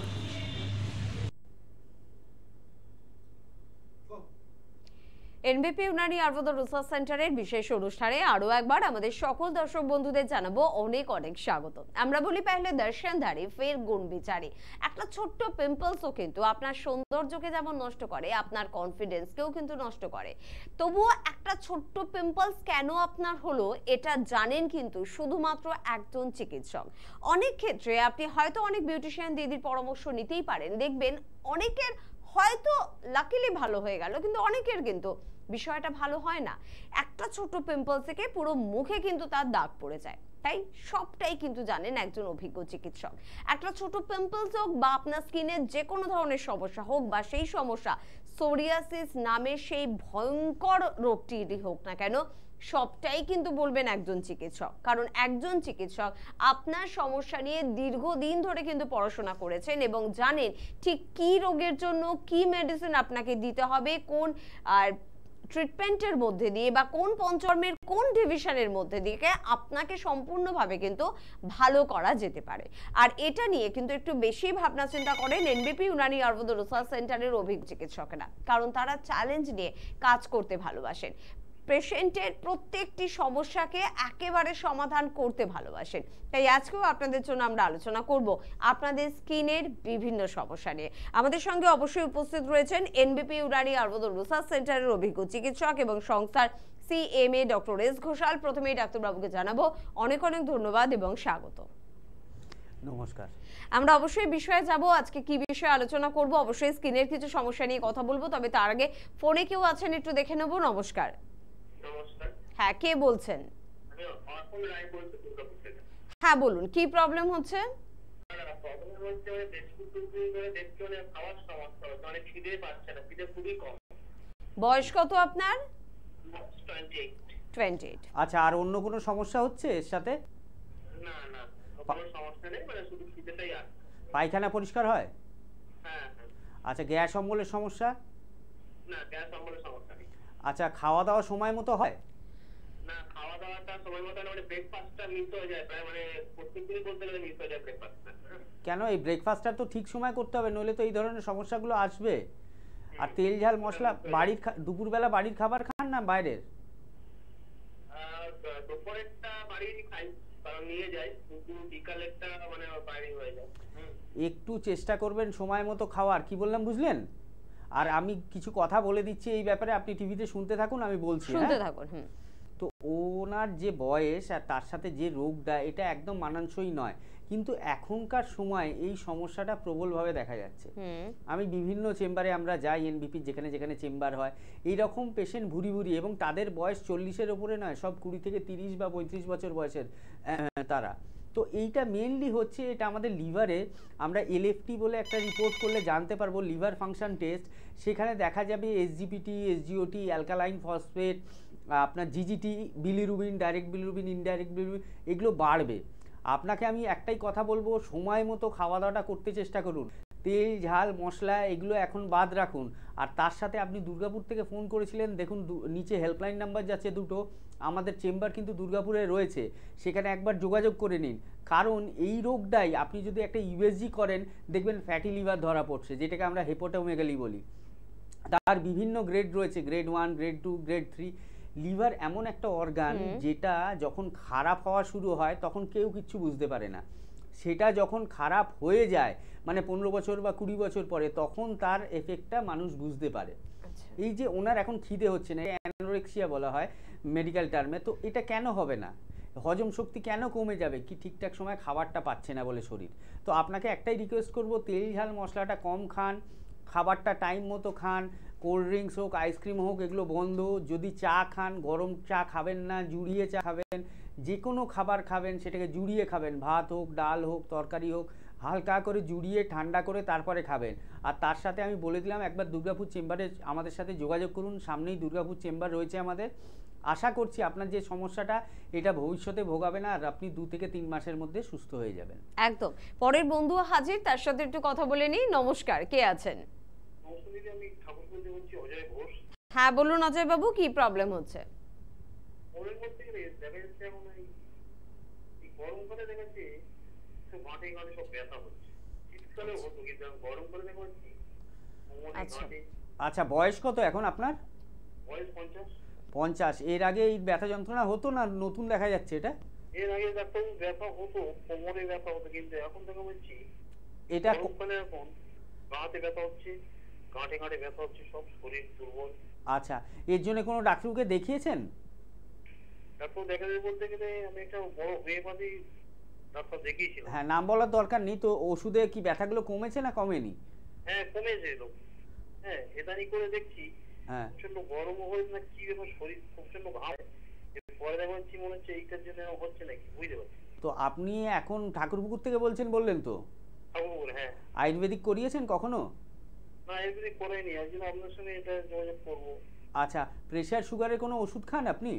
এনবিপি ইউনানি আয়ুর্বেদ রিসার্চ সেন্টারের বিশেষ অনুষ্ঠানে আরো একবার আমাদের সকল দর্শক বন্ধুদের জানাবো অনেক অনেক স্বাগত। আমরা বলি পহলে দর্শনধারী ফের গুণ বিচারী। একটা ছোট্ট পিম্পলসও কিন্তু আপনার সৌন্দর্যকে যেমন নষ্ট করে, আপনার কনফিডেন্সকেও কিন্তু নষ্ট করে। তবুও একটা ছোট্ট পিম্পলস কেন আপনার হলো এটা জানেন কিন্তু শুধুমাত্র একজন চিকিৎসক। অনেক ক্ষেত্রে আপনি হয়তো অনেক বিউটিশিয়ান দিদির পরামর্শ নিতেই পারেন, দেখবেন অনেকের হয়তো লাকিলি ভালো হয়ে গেল, কিন্তু অনেকের কিন্তু বিষয়টা ভালো হয় না। একটা ছোট পিম্পল থেকে পুরো মুখে কিন্তু তার দাগ পড়ে যায়। তাই সবটাই কিন্তু জানেন একজন অভিজ্ঞ চিকিৎসক। একটা ছোট পিম্পলস হোক বা আপনার স্কিনের যে কোনো ধরনের সমস্যা হোক বা সেই সমস্যা সোরিয়াসিস নামে সেই ভয়ঙ্কর রোগটি হোক না কেন, সবটাই কিন্তু বলবেন একজন চিকিৎসক। কারণ একজন চিকিৎসক আপনার সমস্যা নিয়ে দীর্ঘদিন ধরে কিন্তু পড়াশোনা করেছেন এবং জানেন ঠিক কি রোগের জন্য কি মেডিসিন আপনাকে দিতে হবে, কোন ট্রিটমেন্টের মধ্যে দিয়ে বা কোন পঞ্চকর্মের কোন ডিভিশনের মধ্যে দিয়ে আপনাকে সম্পূর্ণভাবে কিন্তু ভালো করা যেতে পারে। আর এটা নিয়ে কিন্তু একটু বেশি ভাবনা চিন্তা করেন এনবিপি ইউনানি আয়ুর্বেদ রিসার্চ সেন্টারের অভিজ্ঞ চিকিৎসকেরা, কারণ তারা চ্যালেঞ্জ নিয়ে কাজ করতে ভালোবাসেন। পেশেন্টের প্রত্যেকটি সমস্যাকে একেবারে সমাধান করতে ভালোবাসেন। তাই আজকেও আপনাদের জন্য আমরা আলোচনা করব আপনাদের স্কিনের বিভিন্ন সমস্যা নিয়ে। আমাদের সঙ্গে অবশ্যই উপস্থিত রয়েছেন এনবিপি ইউনানি আয়ুর্বেদ রিসার্চ সেন্টারের অভিজ্ঞ চিকিৎসক এবং সংস্থার সিএমএ ডক্টর এস ঘোষাল। প্রথমেই ডাক্তারবাবুকে জানাবো অনেক অনেক ধন্যবাদ এবং স্বাগত। নমস্কার। আমরা অবশ্যই বিষয়ে যাব, আজকে কি বিষয়ে আলোচনা করব, অবশ্যই স্কিনের কিছু সমস্যা নিয়ে কথা বলবো, তবে তার আগে ফোনে কেউ আছেন একটু দেখে নেব। নমস্কার। হ্যাঁ, কে বলছেন? হ্যাঁ বলুন, কি প্রবলেম হচ্ছে? বয়স কত আপনার? 28। আচ্ছা, আর অন্য কোনো সমস্যা হচ্ছে এর সাথে? না না, কোনো সমস্যা নেই, মানে শুধু খিদেটাই আসছে। পায়খানা পরিষ্কার হয়? হ্যাঁ। আচ্ছা, গ্যাস অম্বলের সমস্যা? না, গ্যাস অম্বলের সমস্যা নেই। আচ্ছা, খাওয়া দাওয়া সময় মতো হয়? না, খাওয়া দাওয়া খাওয়াটা সময় মতো মানে ব্রেকফাস্টটা মিস হয়ে যায় প্রায়, মানে প্রত্যেকদিনই বলতে গেলে মিস হয়ে যায় ব্রেকফাস্টটা। কেন এই ব্রেকফাস্টটা তো ঠিক সময় করতে হবে, নইলে তো এই ধরনের সমস্যাগুলো আসবে। আর তেল ঝাল মশলা বাড়ির দুপুরবেলা বাড়ির খাবার খান না বাইরের? দুপুরেরটা বাড়ির খাই, কারণ নিয়ে যাই, কিন্তু বিকালেরটা মানে বাইরে হয়ে যায়। একটু চেষ্টা করবেন সময় মতো খাওয়ার, কি বললাম বুঝলেন? আর আমি কিছু কথা বলে দিচ্ছি এই ব্যাপারে, আপনি টিভিতে শুনতে থাকুন, আমি বলছি। শুনতে থাকুন। তো ওনার যে বয়স আর তার সাথে যে রোগটা, এটা একদম মানানসই নয়, কিন্তু এখনকার সময় এই সমস্যাটা প্রবলভাবে দেখা যাচ্ছে। আমি বিভিন্ন চেম্বারে আমরা যাই, এনবিপি যেখানে যেখানে চেম্বার হয়, এইরকম পেশেন্ট ভুরি ভুরি, এবং তাদের বয়স 40-এর ওপরে নয়, সব 20 থেকে 30 বা 35 বছর বয়সের তারা। তো এইটা মেনলি হচ্ছে, এটা আমাদের লিভারে আমরা এলএফটি বলে একটা রিপোর্ট করলে জানতে পারবো, লিভার ফাংশন টেস্ট, সেখানে দেখা যাবে এসজিপিটি, এসজিওটি, অ্যালকালাইন ফসফেট, আপনার জিজিটি, bilirubin, direct bilirubin, indirect bilirubin, এগুলো বাড়বে। আপনাকে আমি একটাই কথা বলবো, সময় মতো খাওয়া দাওয়াটা করতে চেষ্টা করুন, তেল ঝাল মশলা এগুলো এখন বাদ রাখুন। আর তার সাথে আপনি দুর্গাপুর থেকে ফোন করেছিলেন, দেখুন নিচে হেল্পলাইন নাম্বার যাচ্ছে দুটো, আমাদের চেম্বার কিন্তু দুর্গাপুরে রয়েছে, সেখানে একবার যোগাযোগ করে নিন। কারণ এই রোগটাই আপনি যদি একটা ইউএসজি করেন, দেখবেন ফ্যাটি লিভার ধরা পড়ছে, যেটাকে আমরা হেপাটোমেগালি বলি। তার বিভিন্ন গ্রেড রয়েছে, গ্রেড 1, গ্রেড 2, গ্রেড 3। লিভার এমন একটা অর্গান যেটা যখন খারাপ হওয়া শুরু হয় তখন কেউ কিচ্ছু বুঝতে পারে না, সেটা যখন খারাপ হয়ে যায় মানে 15 বছর বা 20 বছর পরে, তখন তার এফেক্টটা মানুষ বুঝতে পারে। এই যে ওনার এখন খিদে হচ্ছে না, অ্যানোরেক্সিয়া বলা হয় মেডিকেল টার্মে, তো এটা কেন হবে না? হজম শক্তি কেন কমে যাবে? কি ঠিকঠাক সময় খাবারটা পাচ্ছে না বলে শরীর। তো আপনাকে একটাই রিকোয়েস্ট করব, তেল ঝাল মশলাটা কম খান, খাবারটা টাইম মতো খান, কোল্ড ড্রিঙ্কস হোক, আইসক্রিম হোক, এগুলো বন্ধ। যদি চা খান, গরম চা খাবেন না, জুড়িয়ে চা খাবেন। যে কোনো খাবার খাবেন সেটাকে জুড়িয়ে খাবেন, ভাত হোক, ডাল হোক, তরকারি হোক, হালকা করে জুড়িয়ে ঠান্ডা করে তারপরে খাবেন। আর তার সাথে আমি বলে দিলাম, একবার দুর্গাপুর চেম্বারে আমাদের সাথে যোগাযোগ করুন, সামনেই দুর্গাপুর চেম্বার রয়েছে আমাদের। আশা করছি আপনার যে সমস্যাটা, এটা ভবিষ্যতে ভোগাবে না, আর আপনি 2 থেকে 3 মাসের মধ্যে সুস্থ হয়ে যাবেন। একদম। পরের বন্ধু হাজির, তার সাথে একটু কথা বলে নিই। নমস্কার, কে আছেন? আমি ঠাকুরপুর থেকে বলছি, অজয় ঘোষ। হ্যাঁ বলুন অজয় বাবু, কি প্রবলেম হচ্ছে? ওদের মধ্যে দেখা যাচ্ছে এখন এই গরমকালে দেখাচ্ছি ঘাটে ঘাটে সব ব্যথা হচ্ছে, শীতকালে হতো কিন্তু গরম করে দেখা যাচ্ছে। আচ্ছা, বয়স কত এখন আপনার? বয়স 50। 50। এর আগে এই ব্যথা যন্ত্রণা হতো না, নতুন দেখা যাচ্ছে এটা? এর আগে ডাক্তার ব্যথা হতো, কোমরে ব্যথা হতো, কিন্তু এখন দেখা যাচ্ছে এটা গরমকালে এখন গাঁটে ব্যথা হচ্ছে, গাঁটে গাঁটে ব্যথা হচ্ছে, সব শরীর দুর্বল। আচ্ছা, এর জন্য কোনো ডাক্তারকে দেখিয়েছেন? ডাক্তার দেখাতে বলতে গেলে আমি একটা বড় হোমিওপ্যাথি ডাক্তার দেখিয়েছিলাম। হ্যাঁ, নাম বলার দরকার নেই তো। ওষুধে কি ব্যথাগুলো কমেছে না কমেনি? হ্যাঁ কমেছে তো। হ্যাঁ এদানি করে দেখছি প্রচন্ড গরম হয়ে না, কি ব্যাপার শরীর প্রচন্ড ঘামে, পরে দেখা যাচ্ছে মনে হচ্ছে এইটার জন্য হচ্ছে নাকি, বুঝতে পারছি। তো আপনি এখন ঠাকুরপুকুর থেকে বলছেন বললেন তো? ঠাকুরপুকুর, হ্যাঁ। আয়ুর্বেদিক করিয়েছেন কখনো? না আয়ুর্বেদিক করাইনি, এর জন্য আপনার সঙ্গে এটা যোগাযোগ করব। আচ্ছা, প্রেসার সুগারের কোনো ওষুধ খান আপনি?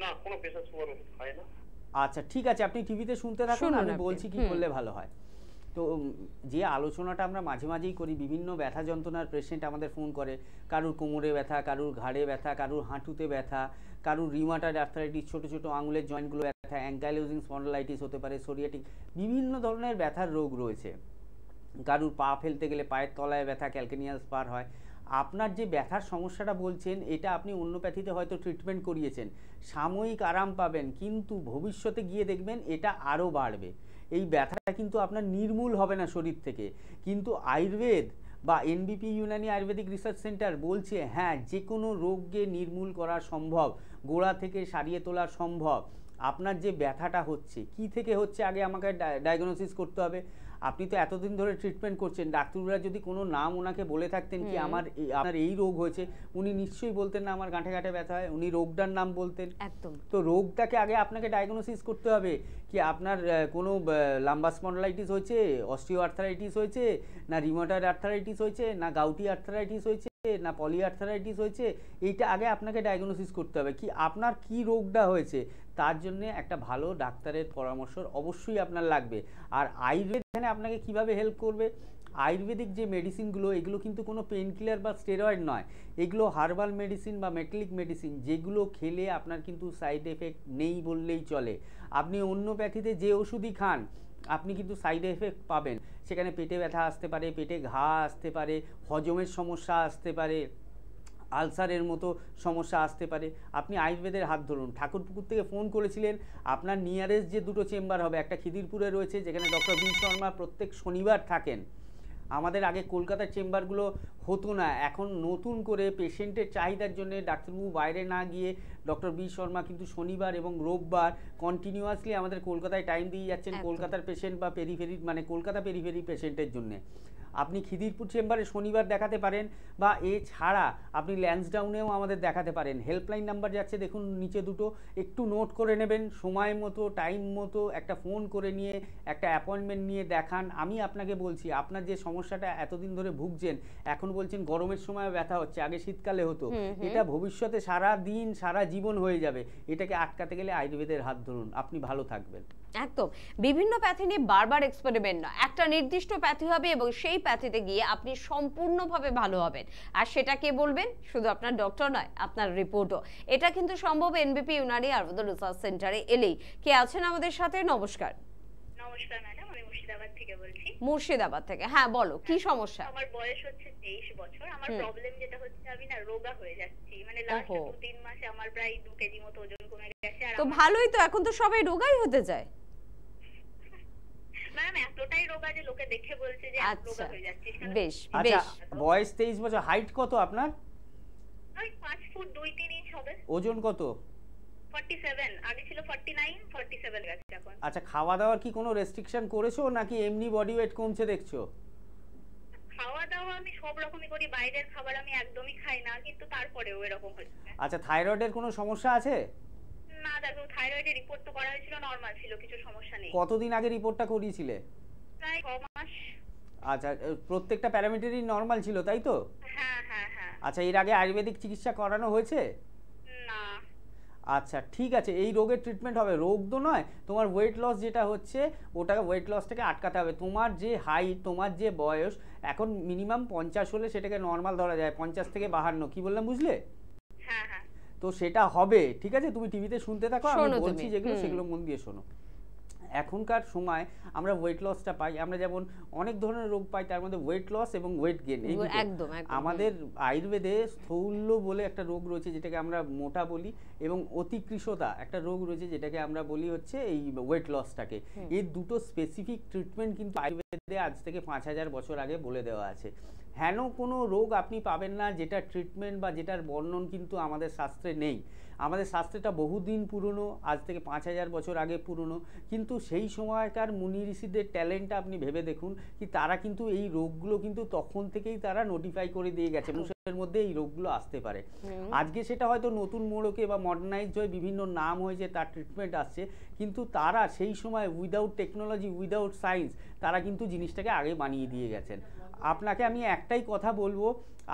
না, কোনো প্রেসার সুগার ওষুধ খাই না। আচ্ছা ঠিক আছে, আপনি টিভিতে শুনতে থাকুন, আমি বলছি কি করলে ভালো হয়। তো যে আলোচনাটা আমরা মাঝে মাঝেই করি, বিভিন্ন ব্যথা যন্ত্রণার পেশেন্ট আমাদের ফোন করে, কারুর কোমরে ব্যথা, কারুর ঘাড়ে ব্যথা, কারুর হাঁটুতে ব্যথা, কারুর রিউমাটয়েড আর্থ্রাইটিস, ছোটো ছোটো আঙুলের জয়েন্টগুলো ব্যথা, অ্যাঙ্কাইলোজিং স্পন্ডালাইটিস হতে পারে, সোরিয়াটিক, বিভিন্ন ধরনের ব্যথার রোগ রয়েছে। কারুর পা ফেলতে গেলে পায়ের তলায় ব্যথা, ক্যালকেনিয়াল স্পার হয়। আপনার যে ব্যথার সমস্যাটা বলছেন, এটা আপনি হোমিওপ্যাথিতে হয়তো ট্রিটমেন্ট করিয়েছেন, সাময়িক আরাম পাবেন, কিন্তু ভবিষ্যতে গিয়ে দেখবেন এটা আরও বাড়বে। এই ব্যথাটা কিন্তু আপনার নির্মূল হবে না শরীর থেকে, কিন্তু আয়ুর্বেদ বা এনবিপি ইউনানি আয়ুর্বেদিক রিসার্চ সেন্টার বলছে হ্যাঁ, যে কোনো রোগকে নির্মূল করা সম্ভব, গোড়া থেকে সারিয়ে তোলা সম্ভব। আপনার যে ব্যথাটা হচ্ছে, কি থেকে হচ্ছে আগে আমাকে ডায়াগনোসিস করতে হবে। আপনি তো এতদিন ধরে ট্রিটমেন্ট করছেন, ডাক্তাররা যদি কোনো নাম ওনাকে বলে থাকতেন কি আপনার এই রোগ হয়েছে, উনি নিশ্চয়ই বলতেন না আমার গাঁটে গাঁটে ব্যথা হয়, উনি রোগটার নাম বলতেন। একদম। তো রোগটাকে আগে আপনাকে ডায়াগনোসিস করতে হবে, কি আপনার কোনো লাম্বার স্পন্ডালাইটিস হয়েছে, অস্টিও আর্থারাইটিস হয়েছে, না রিউমাটয়েড আর্থারাইটিস হয়েছে, না গাউটি আর্থারাইটিস হয়েছে, না পলি আর্থারাইটিস হয়েছে। এইটা আগে আপনাকে ডায়াগনোসিস করতে হবে, কি আপনার কি রোগটা হয়েছে। তার জন্য একটা ভালো ডাক্তারের পরামর্শ অবশ্যই আপনার লাগবে। আর আয়ুর্বেদ এখানে আপনাকে কিভাবে হেল্প করবে, আয়ুর্বেদিক যে মেডিসিনগুলো এগুলো কিন্তু কোনো পেন কিলার বা স্টেরয়েড নয়, এগুলো হার্বাল মেডিসিন বা মেটালিক মেডিসিন, যেগুলো খেলে আপনার কিন্তু সাইড এফেক্ট নেই বললেই চলে। আপনি হোমিওপ্যাথিতে যে ওষুধই খান আপনি কিন্তু সাইড এফেক্ট পাবেন, সেখানে পেটে ব্যথা আসতে পারে, পেটে ঘা আসতে পারে, হজমের সমস্যা আসতে পারে, আলসারের মতো সমস্যা আসতে পারে। আপনি আয়ুর্বেদের হাত ধরুন। ঠাকুরপুকুর থেকে ফোন করেছিলেন, আপনার নিয়ারেস্ট যে দুটো চেম্বার হবে, একটা খিদিরপুরে রয়েছে যেখানে ডক্টর বি শর্মা প্রত্যেক শনিবার থাকেন। আমাদের আগে কলকাতার চেম্বারগুলো হতো না, এখন নতুন করে পেশেন্টের চাহিদার জন্য ডাক্তারবাবু বাইরে না গিয়ে ডক্টর বি শর্মা কিন্তু শনিবার এবং রোববার কন্টিনিউয়াসলি আমাদের কলকাতায় টাইম দিয়ে যাচ্ছেন কলকাতার পেশেন্ট বা পেরিফেরি মানে কলকাতা পেরিফেরি পেশেন্টের জন্যে। আপনি খিদিরপুর চেম্বারে শনিবার দেখাতে পারেন, বা এছাড়া আপনি ল্যান্সডাউনেও আমাদের দেখাতে পারেন। হেল্পলাইন নাম্বার যাচ্ছে দেখুন নিচে দুটো, একটু নোট করে নেবেন, সময় মতো টাইম মতো একটা ফোন করে নিয়ে একটা অ্যাপয়েন্টমেন্ট নিয়ে দেখান। আমি আপনাকে বলছি, আপনার যে সমস্যাটা এতদিন ধরে ভুগছেন, এখন বলছেন গরমের সময় ব্যথা হচ্ছে, আগে শীতকালে হতো, এটা ভবিষ্যতে সারা দিন সারা জীবন হয়ে যাবে। এটাকে আটকাতে গেলে আয়ুর্বেদের হাত ধরুন, আপনি ভালো থাকবেন। একদম, বিভিন্ন প্যাথি নিয়ে বারবার এক্সপেরিমেন্ট না, একটা নির্দিষ্ট প্যাথি হবে এবং সেই প্যাথিতে গিয়ে আপনি সম্পূর্ণভাবে ভালো হবেন। আর সেটা কে বলবেন? শুধু আপনার ডক্টর নয়, আপনার রিপোর্টও। এটা কিন্তু সম্ভব এনবিপি ইউনানি আয়ুর্বেদ রিসার্চ সেন্টারে এলেই। কে আছেন আমাদের সাথে? নমস্কার। নমস্কার ম্যাডাম, আমি মুর্শিদাবাদ থেকে বলছি। মুর্শিদাবাদ থেকে, হ্যাঁ বলো কি সমস্যা? আমার বয়স হচ্ছে 23 বছর। আমার প্রবলেম যেটা হচ্ছে, আমি না রোগা হয়ে যাচ্ছি, মানে লাস্ট 2-3 মাসে আমার প্রায় 2 কেজি মতো ওজন কমে গেছে। আর তো ভালোই তো, এখন তো সবাই রোগাই হতে যায়। ম্যাম এতটাই রোগা যে লোকে দেখে বলছে যে আমি রোগা হয়ে যাচ্ছি। বেশ আচ্ছা, বয়স 23 বছর, হাইট কত আপনার? ওই 5 ফুট 2-3 ইঞ্চ হবে। ওজন কত? 47, আগে ছিল 49, 47 গেছে এখন। আচ্ছা, খাওয়া দাওয়ার কি কোনো রেস্ট্রিকশন করেছো নাকি এমনি বডি ওয়েট কমছে দেখছো? খাওয়া দাওয়া আমি সব রকমই করি, বাইরের খাবার আমি একদমই খাই না, কিন্তু তারপরেও এরকম হচ্ছে। আচ্ছা, থাইরয়েডের কোনো সমস্যা আছে? না দেখো, থাইরয়েডের রিপোর্ট তো করা হয়েছিল, নরমাল ছিল, কিছু সমস্যা নেই। কতদিন আগে রিপোর্টটা করিয়েছিলে? প্রায় 6 মাস। আচ্ছা, প্রত্যেকটা প্যারামিটারই নরমাল ছিল তাই তো? হ্যাঁ হ্যাঁ হ্যাঁ। আচ্ছা, এর আগে আয়ুর্বেদিক চিকিৎসা করানো হয়েছে? না। আচ্ছা ঠিক আছে, এই রোগের ট্রিটমেন্ট হবে, রোগ তো নয়, তোমার ওয়েট লস যেটা হচ্ছে ওটা ওয়েট লসটাকে আটকাতে হবে। তোমার যে হাইট, তোমার যে বয়স, এখন মিনিমাম 50 হলে সেটাকে নর্মাল ধরা যায়, 50 থেকে 52, কি বললাম বুঝলে? হ্যাঁ হ্যাঁ। তো সেটা হবে, ঠিক আছে? তুমি টিভিতে শুনতে থাকো, আমি বলছি যেগুলো সেগুলো মন দিয়ে শোনো। এখনকার সময় আমরা ওয়েট লসটা পাই, আমরা যেমন অনেক ধরনের রোগ পাই, তার মধ্যে ওয়েট লস এবং ওয়েট গেইন, এই আমাদের আয়ুর্বেদে স্থূল্য বলে একটা রোগ রয়েছে যেটাকে আমরা মোটা বলি, এবং অতিকৃশতা একটা রোগ রয়েছে যেটাকে আমরা বলি হচ্ছে এই ওয়েট লসটাকে। এই দুটো স্পেসিফিক ট্রিটমেন্ট কিন্তু আয়ুর্বেদে আজ থেকে 5000 বছর আগে বলে দেওয়া আছে। হেন কোনো রোগ আপনি পাবেন না যেটা ট্রিটমেন্ট বা যেটার বর্ণন কিন্তু আমাদের শাস্ত্রে নেই। আমাদের শাস্ত্রটা বহুদিন পুরনো, আজ থেকে 5000 বছর আগে পুরনো, কিন্তু সেই সময়কার মুনি ঋষিদের ট্যালেন্টটা আপনি ভেবে দেখুন কি তারা কিন্তু এই রোগগুলো কিন্তু তখন থেকেই তারা নোটিফাই করে দিয়ে গেছে মানুষের মধ্যে এই রোগগুলো আসতে পারে। আজকে সেটা হয়তো নতুন মোড়কে বা মডার্নাইজড হয়ে বিভিন্ন নাম হয়েছে, তার ট্রিটমেন্ট আসছে, কিন্তু তারা সেই সময় উইদাউট টেকনোলজি, উইদাউট সায়েন্স তারা কিন্তু জিনিসটাকে আগে বানিয়ে দিয়ে গেছেন। আপনাকে আমি একটাই কথা বলবো,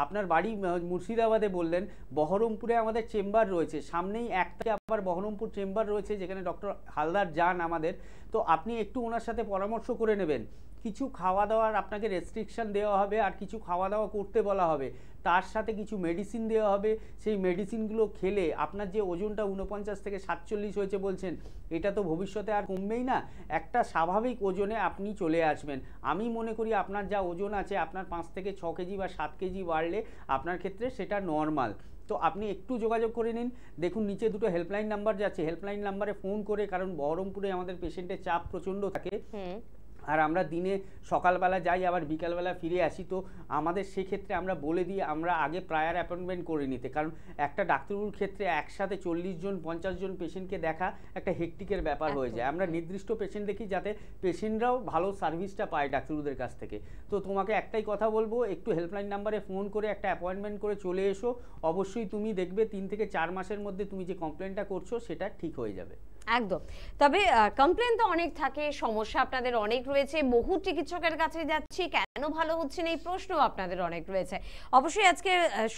আপনার বাড়ি মুর্শিদাবাদে বললেন, বহরমপুরে আমাদের চেম্বার রয়েছে, সামনেই একটা আবার বহরমপুর চেম্বার রয়েছে যেখানে ডক্টর হালদার যান আমাদের, তো আপনি একটু ওনার সাথে পরামর্শ করে নেবেন। কিছু খাওয়া দাওয়ার আপনাকে রেস্ট্রিকশন দেওয়া হবে, আর কিছু খাওয়া দাওয়া করতে বলা হবে, তার সাথে কিছু মেডিসিন দেওয়া হবে। সেই মেডিসিনগুলো খেলে আপনার যে ওজনটা 49 থেকে 47 হয়েছে বলছেন, এটা তো ভবিষ্যতে আর কমবেই না, একটা স্বাভাবিক ওজনে আপনি চলে আসবেন। আমি মনে করি আপনার যা ওজন আছে, আপনার 5 থেকে 6 কেজি বা 7 কেজি বাড়লে আপনার ক্ষেত্রে সেটা নর্মাল। তো আপনি একটু যোগাযোগ করে নিন, দেখুন নিচে দুটো হেল্পলাইন নাম্বার যাচ্ছে, হেল্পলাইন নাম্বারে ফোন করে, কারণ বহরমপুরে আমাদের পেশেন্টের চাপ প্রচণ্ড থাকে, আর আমরা দিনে সকালবেলা যাই আবার বিকালবেলা ফিরে আসি, তো আমাদের সেক্ষেত্রে আমরা বলে দিই আমরা আগে প্রায়ার অ্যাপয়েন্টমেন্ট করে নিতে, কারণ একটা ডাক্তারবাবুর ক্ষেত্রে একসাথে 40 জন 50 জন পেশেন্টকে দেখা একটা হেকটিকের ব্যাপার হয়ে যায়। আমরা নির্দিষ্ট পেশেন্ট দেখি যাতে পেশেন্টরাও ভালো সার্ভিসটা পায় ডাক্তারবাবুদের কাছ থেকে। তো তোমাকে একটাই কথা বলবো, একটু হেল্পলাইন নাম্বারে ফোন করে একটা অ্যাপয়েন্টমেন্ট করে চলে এসো, অবশ্যই তুমি দেখবে 3 থেকে 4 মাসের মধ্যে তুমি যে কমপ্লেনটা করছো সেটা ঠিক হয়ে যাবে। একদম। তবে কমপ্লেন তো অনেক থাকে, সমস্যা আপনাদের অনেক রয়েছে, বহু চিকিৎসকের কাছে যাচ্ছি, কেন কেন ভালো হচ্ছে না এই প্রশ্ন আপনাদের অনেক রয়েছে। অবশ্যই আজকে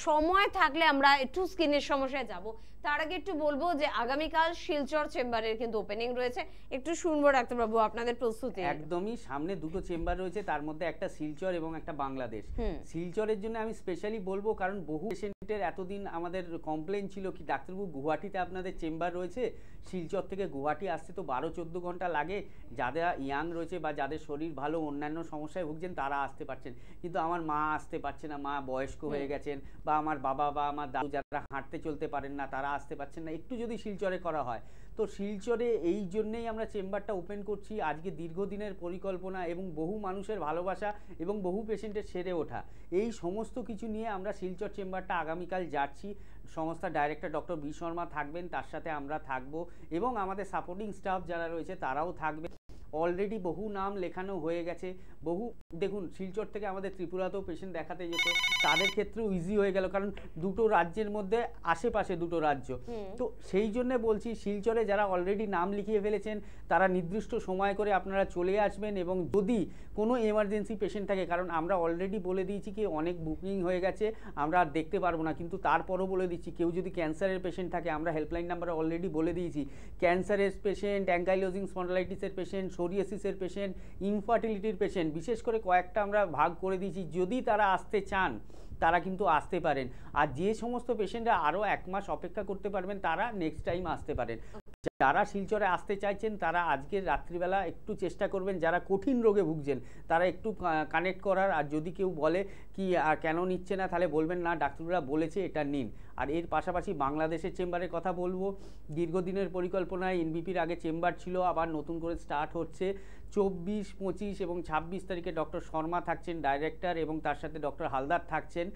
সময় থাকলে আমরা একটু স্কিনের সমস্যায় যাব। তার আগে একটু বলবো যে আগামীকাল শিলচর চেম্বারের কিন্তু ওপেনিং রয়েছে, একটু শুনবো ডাক্তারবাবু আপনাদের প্রস্তুতি। একদমই সামনে দুটো চেম্বার রয়েছে, তার মধ্যে একটা শিলচর এবং একটা বাংলাদেশ। শিলচরের জন্য আমি স্পেশালি বলবো কারণ বহু পেশেন্টের এতদিন আমাদের কমপ্লেন ছিল কি ডাক্তারবাবু গুয়াহাটিতে আপনাদের চেম্বার রয়েছে, শিলচর থেকে গুয়াহাটি আসতে তো 12-14 ঘন্টা লাগে, যারা ইয়াং রয়েছে বা যাদের শরীর ভালো অন্যান্য সমস্যায় ভুগছেন তারা আসতে পারছেন, কিন্তু আমার মা আসতে পারছে না, মা বয়স্ক হয়ে গেছেন, বা আমার বাবা বা আমার দাদু যারা হাঁটতে চলতে পারেন না তারা আসতে পারছেন না, একটু যদি শিলচরে করা হয়। তো শিলচরে এই জন্যেই আমরা চেম্বারটা ওপেন করছি, আজকে দীর্ঘদিনের পরিকল্পনা এবং বহু মানুষের ভালোবাসা এবং বহু পেশেন্টের সেরে ওঠা, এই সমস্ত কিছু নিয়ে আমরা শিলচর চেম্বারটা আগামীকাল যাচ্ছি। সংস্থার ডাইরেক্টর ডক্টর বি শর্মা থাকবেন, তার সাথে আমরা থাকবো এবং আমাদের সাপোর্টিং স্টাফ যারা রয়েছে তারাও থাকবে। অলরেডি বহু নাম লেখানো হয়ে গেছে, বহু দেখুন শিলচর থেকে আমাদের ত্রিপুরাতেও পেশেন্ট দেখাতে যেত, তাদের ক্ষেত্রেও ইজি হয়ে গেল কারণ দুটো রাজ্যের মধ্যে আশেপাশে দুটো রাজ্য। তো সেই জন্য বলছি শিলচরে যারা অলরেডি নাম লিখিয়ে ফেলেছেন তারা নির্দিষ্ট সময় করে আপনারা চলে আসবেন, এবং যদি কোনো এমার্জেন্সি পেশেন্ট থাকে, কারণ আমরা অলরেডি বলে দিয়েছি কি অনেক বুকিং হয়ে গেছে আমরা আর দেখতে পারবো না, কিন্তু তারপরও বলে দিচ্ছি কেউ যদি ক্যান্সারের পেশেন্ট থাকে আমরা হেল্পলাইন নাম্বার অলরেডি বলে দিয়েছি, ক্যান্সারের পেশেন্ট, অ্যাঙ্কাইলোজিং স্পন্ডালাইটিসের পেশেন্ট, সোরিয়াসিসের পেশেন্ট, ইনফার্টিলিটির পেশেন্ট, বিশেষ করে কয়েকটা আমরা ভাগ করে দিয়েছি, যদি তারা আসতে চান তারা কিন্তু আসতে পারেন। আর যে সমস্ত পেশেন্টরা আরও 1 মাস অপেক্ষা করতে পারবেন তারা নেক্সট টাইম আসতে পারেন। যারা শিলচরে আসতে চাইছেন তারা আজকের রাত্রিবেলা একটু চেষ্টা করবেন, যারা কঠিন রোগে ভুগছেন তারা একটু কানেক্ট করার, আর যদি কেউ বলে কি কেন নিচ্ছে না তাহলে বলবেন না ডাক্তাররা বলেছে এটা নিন। আর এর পাশাপাশি বাংলাদেশের চেম্বারের কথা বলবো, দীর্ঘদিনের পরিকল্পনায় এনবিপির আগে চেম্বার ছিল, আবার নতুন করে স্টার্ট হচ্ছে। 24, 25 এবং 26 তারিখে ডক্টর শর্মা থাকছেন ডাইরেক্টর এবং তার সাথে ডক্টর হালদার থাকছেন।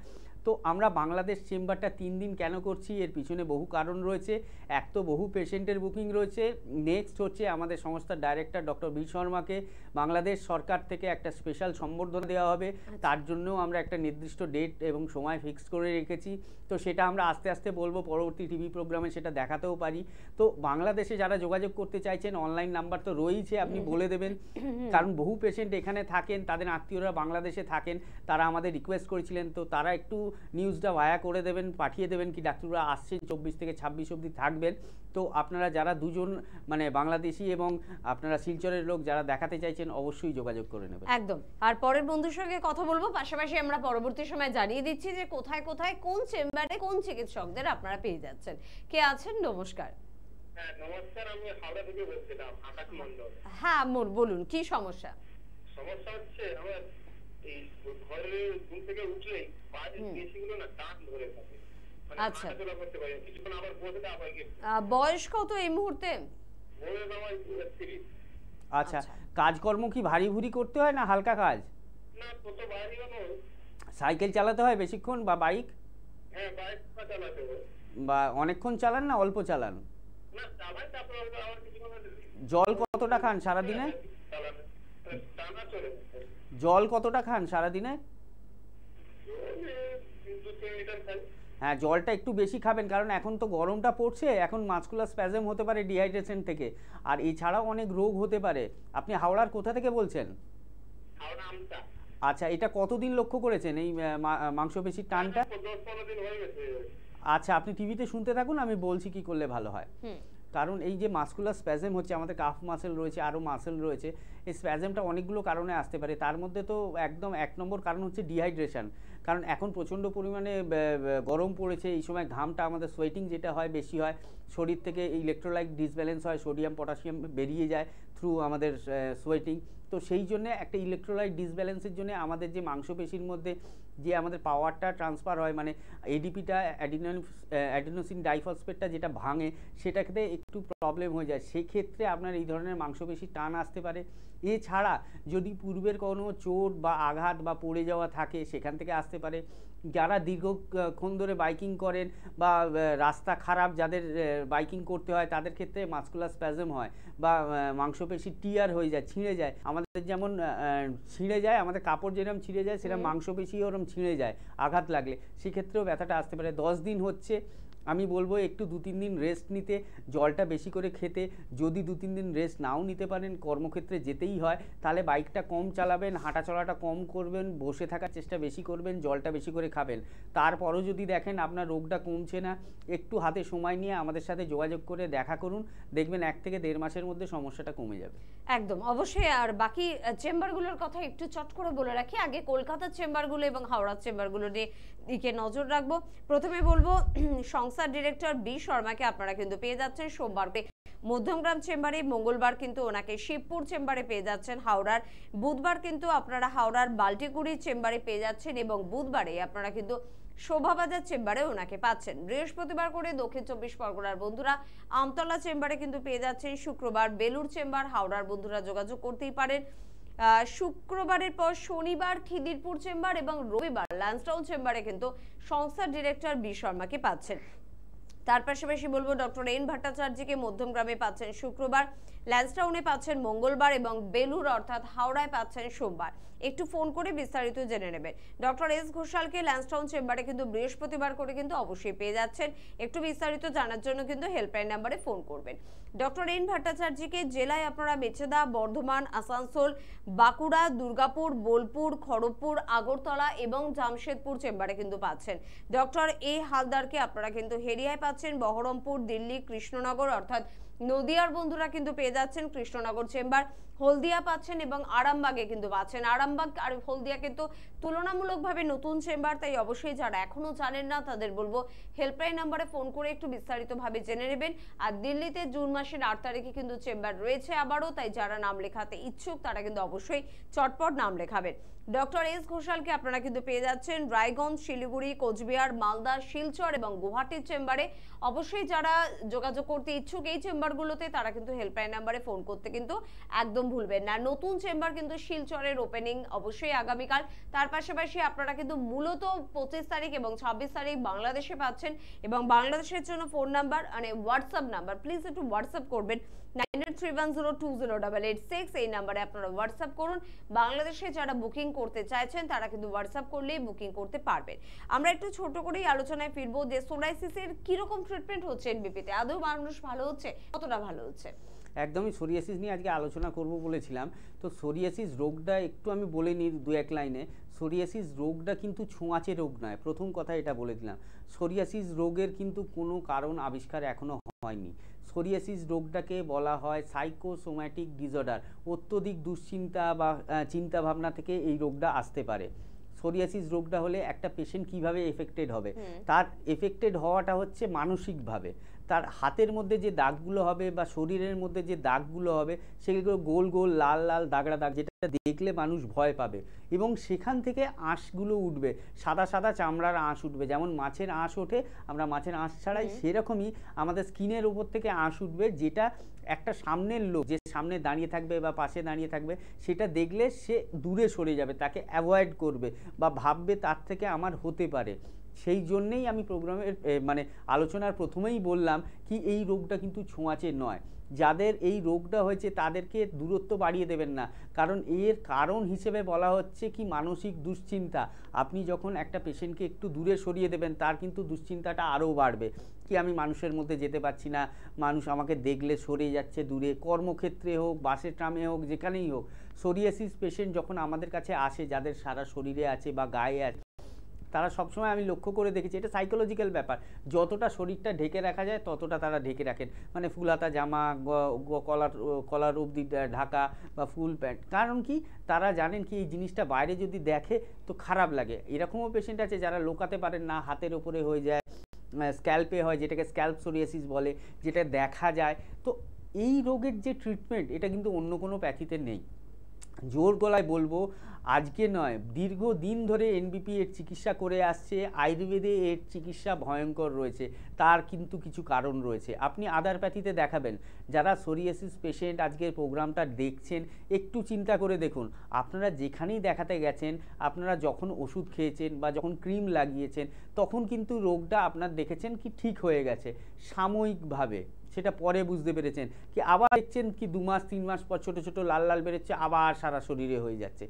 তো আমরা বাংলাদেশ চেম্বারটা 3 দিন কেন করছি এর পিছনে বহু কারণ রয়েছে। এক তো বহু পেশেন্টের বুকিং রয়েছে, নেক্সট হচ্ছে আমাদের সংস্থার ডাইরেক্টর ডক্টর বি শর্মাকে বাংলাদেশ সরকার থেকে একটা স্পেশাল সম্বর্ধনা দেওয়া হবে, তার জন্য আমরা একটা নির্দিষ্ট ডেট এবং সময় ফিক্স করে রেখেছি। তো সেটা আমরা আস্তে আস্তে বলবো, পরবর্তী টিভি প্রোগ্রামে সেটা দেখাতেও পারি। তো বাংলাদেশে যারা যোগাযোগ করতে চাইছেন অনলাইন নাম্বার তো রয়েছে, আপনি বলে দেবেন, কারণ বহু পেশেন্ট এখানে থাকেন, তাদের আত্মীয়রা বাংলাদেশে থাকেন, তারা আমাদের রিকোয়েস্ট করেছিলেন, তো তারা একটু নিউজটা ভায়া করে দেবেন, পাঠিয়ে দেবেন কি ডাক্তাররা আসছেন 24 থেকে 26 অবধি থাকবেন। তো আপনারা যারা দুজন মানে বাংলাদেশি এবং আপনারা শিলচরের লোক যারা দেখাতে চাইছেন অবশ্যই যোগাযোগ করে নেবেন। একদম। আর পরের বন্ধুর সঙ্গে কথা বলবো, পাশাপাশি আমরা পরবর্তী সময় জানিয়ে দিচ্ছি যে কোথায় কোথায় কোন চেম্বারে কোন চিকিৎসকদের আপনারা পেয়ে যাচ্ছেন। কে আছেন? নমস্কার। হ্যাঁ নমস্কার, আমি হাওড়া থেকে বলছিলাম, আকাশ মণ্ডল। হ্যাঁ বলুন কি সমস্যা? সমস্যা হচ্ছে আমার এই ঘরে ঘুম থেকে উঠলেই পায়ের পেশিগুলো না টান ধরে থাকে, মানে হাঁটাচলা করতে পারি কিছুক্ষণ, আবার বসে আবার গিয়ে। বয়স কত এই মুহূর্তে? বয়স আমার 30। আচ্ছা, কাজকর্ম কি ভারী ভুরি করতে হয় না হালকা কাজ? না কত ভারী নয়। সাইকেল চালাতে হয় বেশিক্ষণ বা বাইক? হ্যাঁ বাইক চালাতে হয়। বা অনেকক্ষণ চালান না অল্প চালান? না চালাই, তারপর আবার কিছুক্ষণ। জল কতটা খান সারাদিনে? টানা চলে। জল কতটা খান সারাদিনে? হ্যাঁ জলটা একটু বেশি খাবেন, কারণ এখন তো গরমটা পড়ছে, এখন মাসকুলার স্প্যাজম হতে পারে ডিহাইড্রেশন থেকে, আর এছাড়াও অনেক রোগ হতে পারে। আপনি হাওড়ার কোথা থেকে বলছেন? হাওড়া আমতা। আচ্ছা, এটা কতদিন লক্ষ্য করেছেন এই মাংসপেশির টানটা? 10-15 দিন হয়ে গেছে। আচ্ছা, আপনি টিভিতে শুনতে থাকুন, আমি বলছি কি করলে ভালো হয়। কারণ এই যে মাসকুলার স্প্যাজম হচ্ছে, আমাদের কাফ মাসেল রয়েছে, আরও মাসেল রয়েছে, এই স্প্যাজমটা অনেকগুলো কারণে আসতে পারে, তার মধ্যে তো একদম 1 নম্বর কারণ হচ্ছে ডিহাইড্রেশন। কারণ এখন প্রচণ্ড পরিমাণে গরম পড়েছে, এই সময় ঘামটা আমাদের সোয়েটিং যেটা হয় বেশি হয়, শরীর থেকে ইলেকট্রোলাইট ডিসব্যালেন্স হয়, সোডিয়াম পটাশিয়াম বেরিয়ে যায় থ্রু আমাদের সোয়েটিং। তো সেই জন্য একটা ইলেকট্রোলাইট ডিসব্যালেন্সের জন্য আমাদের যে মাংসপেশির মধ্যে যে আমাদের পাওয়ারটা ট্রান্সফার হয়, মানে এডিপিটা অ্যাডিনোসিন ডাইফসফেটটা যেটা ভাঙে, সেটাতে একটু প্রবলেম হয়ে যায়, সেক্ষেত্রে আপনার এই ধরনের মাংসপেশির টান আসতে পারে। এছাড়া যদি পূর্বের কোনো চোট বা আঘাত বা পড়ে যাওয়া থাকে সেখান থেকে আসতে পারে। যারা দীর্ঘক্ষণ ধরে বাইকিং করেন বা রাস্তা খারাপ যাদের বাইকিং করতে হয় তাদের ক্ষেত্রে মাসকুলার স্প্যাজম হয় বা মাংসপেশি টিয়ার হয়ে যায়, ছিঁড়ে যায়। আমাদের যেমন ছিঁড়ে যায়, আমাদের কাপড় যেরকম ছিঁড়ে যায় সেরকম মাংসপেশি ওরকম ছিঁড়ে যায় আঘাত লাগলে, সেক্ষেত্রেও ব্যথাটা আসতে পারে। 10 দিন হচ্ছে আমি বলবো একটু 2-3 দিন রেস্ট নিতে, জলটা বেশি করে খেতে। যদি 2-3 দিন রেস্ট নাও নিতে পারেন, কর্মক্ষেত্রে যেতেই হয়, তাহলে বাইকটা কম চালাবেন, হাঁটা চলাটা কম করবেন, বসে থাকার চেষ্টা বেশি করবেন, জলটা বেশি করে খাবেন। তারপরও যদি দেখেন আপনার রোগটা কমছে না, একটু হাতে সময় নিয়ে আমাদের সাথে যোগাযোগ করে দেখা করুন, দেখবেন 1 থেকে 1.5 মাসের মধ্যে সমস্যাটা কমে যাবে। একদম অবশ্যই। আর বাকি চেম্বারগুলোর কথা একটু চট করে বলে রাখি। আগে কলকাতার চেম্বারগুলো এবং হাওড়ার চেম্বারগুলো দিকে নজর রাখবো। প্রথমে বলবো সংস্থার ডিরেক্টর বি শর্মাকে আপনারা কিন্তু পেয়ে যাচ্ছেন সোমবার মধ্যমগ্রাম চেম্বারে, মঙ্গলবার কিন্তু ওনাকে শিবপুর চেম্বারে পেয়ে যাচ্ছেন হাওড়ার, বুধবার কিন্তু আপনারা হাওড়ার বাল্টিকুড়ি চেম্বারে পেয়ে যাচ্ছেন এবং বুধবারে আপনারা কিন্তু শোভাবাজার চেম্বারে ওনাকে পাচ্ছেন। বৃহস্পতিবার করে দক্ষিণ 24 পরগনার বন্ধুরা আমতলা চেম্বারে কিন্তু পেয়ে যাচ্ছেন। শুক্রবার বেলুর চেম্বার, হাওড়ার বন্ধুরা যোগাযোগ করতেই পারেন। শুক্রবারের পর শনিবার খিদিরপুর চেম্বার এবং রবিবার ল্যান্সডাউন চেম্বারে কিন্তু সংস্থার ডিরেক্টর বি শর্মাকে পাচ্ছেন। তার পাশাপাশি বলবো ডক্টর এন ভট্টাচার্যকে মধ্যমগ্রামে পাচ্ছেন শুক্রবার, ল্যান্সডাউনে পাচ্ছেন মঙ্গলবার এবং বেলুর অর্থাৎ হাওড়ায় পাচ্ছেন সোমবার। একটু ফোন করে বিস্তারিত জেনে নেবেন। ডক্টর এস ঘোষালকে ল্যান্সডাউন চেম্বারে কিন্তু বৃহস্পতিবার করে কিন্তু অবশ্যই পেয়ে যাচ্ছেন। একটু বিস্তারিত জানার জন্য কিন্তু হেল্পলাইন নাম্বারে ফোন করবেন। ডক্টর এন ভট্টাচার্যকে জেলায় আপনারা মেচেদা, বর্ধমান, আসানসোল, বাঁকুড়া, দুর্গাপুর, বোলপুর, খড়গপুর, আগরতলা এবং জামশেদপুর চেম্বারে কিন্তু পাচ্ছেন। ডক্টর এ হালদারকে আপনারা কিন্তু হেরিয়ায় পাচ্ছেন, বহরমপুর, দিল্লি, কৃষ্ণনগর অর্থাৎ নদিয়ার বন্ধুরা কিন্তু পেয়ে যাচ্ছেন কৃষ্ণনগর চেম্বার, হলদিয়া পাচ্ছেন এবং আরামবাগে কিন্তু পাচ্ছেন। আরামবাগ আর হলদিয়া কিন্তু তুলনামূলকভাবে নতুন চেম্বার, তাই অবশ্যই যারা এখনো জানেন না তাদের বলবো হেল্পলাইন নাম্বারে ফোন করে একটু বিস্তারিতভাবে জেনে নেবেন। আর দিল্লিতে জুন মাসের 8 তারিখে কিন্তু চেম্বার রয়েছে আবারও, তাই যারা নাম লেখাতে ইচ্ছুক তারা কিন্তু অবশ্যই চটপট নাম লেখাবেন। ডক্টর এস ঘোষালকে আপনারা কিন্তু পেয়ে যাচ্ছেন রায়গঞ্জ, শিলিগুড়ি, কোচবিহার, মালদা, শিলচর এবং গুয়াহাটির চেম্বারে। অবশ্যই যারা যোগাযোগ করতে ইচ্ছুক এই চেম্বারগুলোতে তারা কিন্তু হেল্পলাইন নাম্বারে ফোন করতে কিন্তু একদম ভুলবেন না। নতুন চেম্বার কিন্তু শিলচরের ওপেনিং অবশ্যই আগামীকাল। তার পাশাপাশি আপনারা কিন্তু মূলত 25 তারিখ এবং 26 তারিখ বাংলাদেশে পাচ্ছেন এবং বাংলাদেশের জন্য ফোন নাম্বার মানে হোয়াটসঅ্যাপ নাম্বার, প্লিজ একটু হোয়াটসঅ্যাপ করবেন 9831020886 এই নাম্বারে আপনারা হোয়াটসঅ্যাপ করুন। বাংলাদেশে যারা বুকিং করতে চাইছেন তারা কিন্তু হোয়াটসঅ্যাপ করলেই বুকিং করতে পারবেন। আমরা একটু ছোট করেই আলোচনায় ফিরবো যে সোরাইসিসের কিরকম ট্রিটমেন্ট হচ্ছে এনবিপিতে, আদৌ মানুষ ভালো হচ্ছে, কতটা ভালো হচ্ছে? একদমই সোরিয়াসিস নিয়ে আজকে আলোচনা করব বলেছিলাম। তো সোরিয়াসিস রোগটা একটু আমি বলে নিই 2-1 লাইনে। সোরিয়াসিস রোগটা কিন্তু ছোঁয়াচে রোগ নয়, প্রথম কথা এটা বলে দিলাম। সোরিয়াসিস রোগের কিন্তু কোনো কারণ আবিষ্কার এখনো হয়নি। সোরিয়াসিস রোগটাকে বলা হয় সাইকোসোম্যাটিক ডিসঅর্ডার। অত্যধিক দুশ্চিন্তা বা চিন্তা ভাবনা থেকে এই রোগটা আসতে পারে। সোরিয়াসিস রোগটা হলে একটা পেশেন্ট কিভাবে এফেক্টেড হবে, তার এফেক্টেড হওয়াটা হচ্ছে মানসিকভাবে। তার হাতের মধ্যে যে দাগগুলো হবে বা শরীরের মধ্যে যে দাগগুলো হবে সেগুলো গোল গোল লাল লাল দাগড়া দাগ, যেটা দেখলে মানুষ ভয় পাবে এবং সেখান থেকে আঁশগুলো উঠবে, সাদা সাদা চামড়ার আঁশ উঠবে। যেমন মাছের আঁশ ওঠে, আমরা মাছের আঁশ ছাড়াই, সেরকমই আমাদের স্কিনের উপর থেকে আঁশ উঠবে, যেটা একটা সামনের লোক যে সামনে দাঁড়িয়ে থাকবে বা পাশে দাঁড়িয়ে থাকবে সেটা দেখলে সে দূরে সরে যাবে, তাকে অ্যাভয়েড করবে বা ভাববে তার থেকে আমার হতে পারে। সেই জন্যেই আমি প্রোগ্রামের মানে আলোচনার প্রথমেই বললাম কি এই রোগটা কিন্তু ছোঁয়াচে নয়। যাদের এই রোগটা হয়েছে তাদেরকে দূরত্ব বাড়িয়ে দেবেন না, কারণ এর কারণ হিসেবে বলা হচ্ছে কি মানসিক দুশ্চিন্তা। আপনি যখন একটা পেশেন্টকে একটু দূরে সরিয়ে দেবেন তার কিন্তু দুশ্চিন্তাটা আরও বাড়বে, কি আমি মানুষের মধ্যে যেতে পারছি না, মানুষ আমাকে দেখলে সরে যাচ্ছে দূরে, কর্মক্ষেত্রে হোক, বাসে ট্রামে হোক, যেখানেই হোক। সোরিয়াসিস পেশেন্ট যখন আমাদের কাছে আসে, যাদের সারা শরীরে আছে বা গায়ে আছে, তারা সবসময় আমি লক্ষ্য করে দেখেছি, এটা সাইকোলজিক্যাল ব্যাপার, যতটা শরীরটা ঢেকে রাখা যায় ততটা তারা ঢেকে রাখেন। মানে ফুলহাতা জামা, কলার অবধি ঢাকা বা ফুল প্যান্ট। কারণ কি, তারা জানেন কি এই জিনিসটা বাইরে যদি দেখে তো খারাপ লাগে। এরকমও পেশেন্ট আছে যারা লোকাতে পারেন না, হাতের ওপরে হয়ে যায়, স্ক্যাল্পে হয়, যেটাকে স্ক্যাল্প সোরিয়াসিস বলে, যেটা দেখা যায়। তো এই রোগের যে ট্রিটমেন্ট এটা কিন্তু অন্য কোনো প্যাথিতে নেই। জোর গলায় বলবো, আজকে নয়, দীর্ঘদিন ধরে এনবিপি এর চিকিৎসা করে আসছে। আয়ুর্বেদে এর চিকিৎসা ভয়ঙ্কর রয়েছে, তার কিন্তু কিছু কারণ রয়েছে। আপনি আদার প্যাথিতে দেখাবেন। যারা সোরিয়াসিস পেশেন্ট আজকের প্রোগ্রামটা দেখছেন, একটু চিন্তা করে দেখুন, আপনারা যেখানেই দেখাতে গেছেন, আপনারা যখন ওষুধ খেয়েছেন বা যখন ক্রিম লাগিয়েছেন, তখন কিন্তু রোগটা আপনার দেখেছেন কি ঠিক হয়ে গেছে সাময়িকভাবে, সেটা পরে বুঝতে পেরেছেন কি আবার দেখছেন কি 2 মাস 3 মাস পর ছোটো ছোটো লাল লাল বেরোচ্ছে, আবার সারা শরীরে হয়ে যাচ্ছে,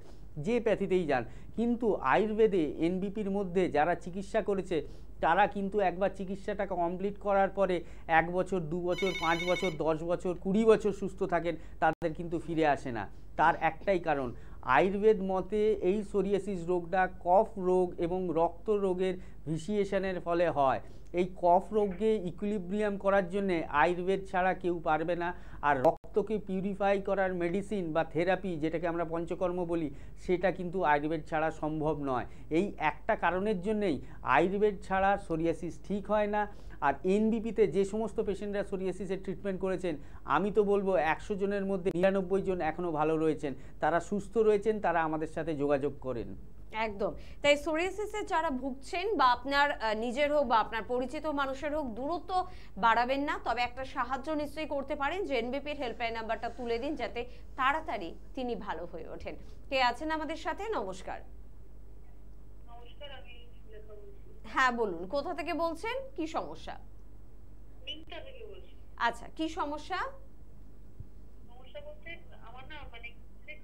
যে প্যাথিতেই যান। কিন্তু আয়ুর্বেদে এনবিপির মধ্যে যারা চিকিৎসা করেছে তারা কিন্তু একবার চিকিৎসাটা কমপ্লিট করার পরে 1 বছর 2 বছর 5 বছর 10 বছর 20 বছর সুস্থ থাকেন, তাদের কিন্তু ফিরে আসে না। তার একটাই কারণ, আয়ুর্বেদ মতে এই সোরিয়াসিস রোগটা কফ রোগ এবং রক্ত রোগের ভিসিয়েশনের ফলে হয়। এই কফ রোগকে ইকুইলিব্রিয়াম করার জন্য আয়ুর্বেদ ছাড়া কেউ পারবে না। আর রক্তকে পিউরিফাই করার মেডিসিন বা থেরাপি, যেটাকে আমরা পঞ্চকর্ম বলি, সেটা কিন্তু আয়ুর্বেদ ছাড়া সম্ভব নয়। এই একটা কারণের জন্যেই আয়ুর্বেদ ছাড়া সোরিয়াসিস ঠিক হয় না। আর এনবিপিতে যে সমস্ত পেশেন্টরা সোরিয়াসিসের ট্রিটমেন্ট করেছেন, আমি তো বলবো 100 জনের মধ্যে 99 জন এখনও ভালো রয়েছেন, তারা সুস্থ রয়েছেন, তারা আমাদের সাথে যোগাযোগ করেন। একদম তাই। সোরিয়াসিসে যারা ভুগছেন বা আপনার নিজের হোক বা আপনার পরিচিত মানুষের হোক, দূরত্ব বাড়াবেন না, তবে একটা সাহায্য নিশ্চয়ই করতে পারেন যে এনবিপির হেল্পলাইন নাম্বারটা তুলে দিন, যাতে তাড়াতাড়ি তিনি ভালো হয়ে ওঠেন। কে আছেন আমাদের সাথে? নমস্কার। নমস্কার, আমি সুলেখা বলছি। হ্যাঁ বলুন, কোথা থেকে বলছেন, কি সমস্যা? নিমতা থেকে বলছি। আচ্ছা, কি সমস্যা? সমস্যা বলতে আমার না মানে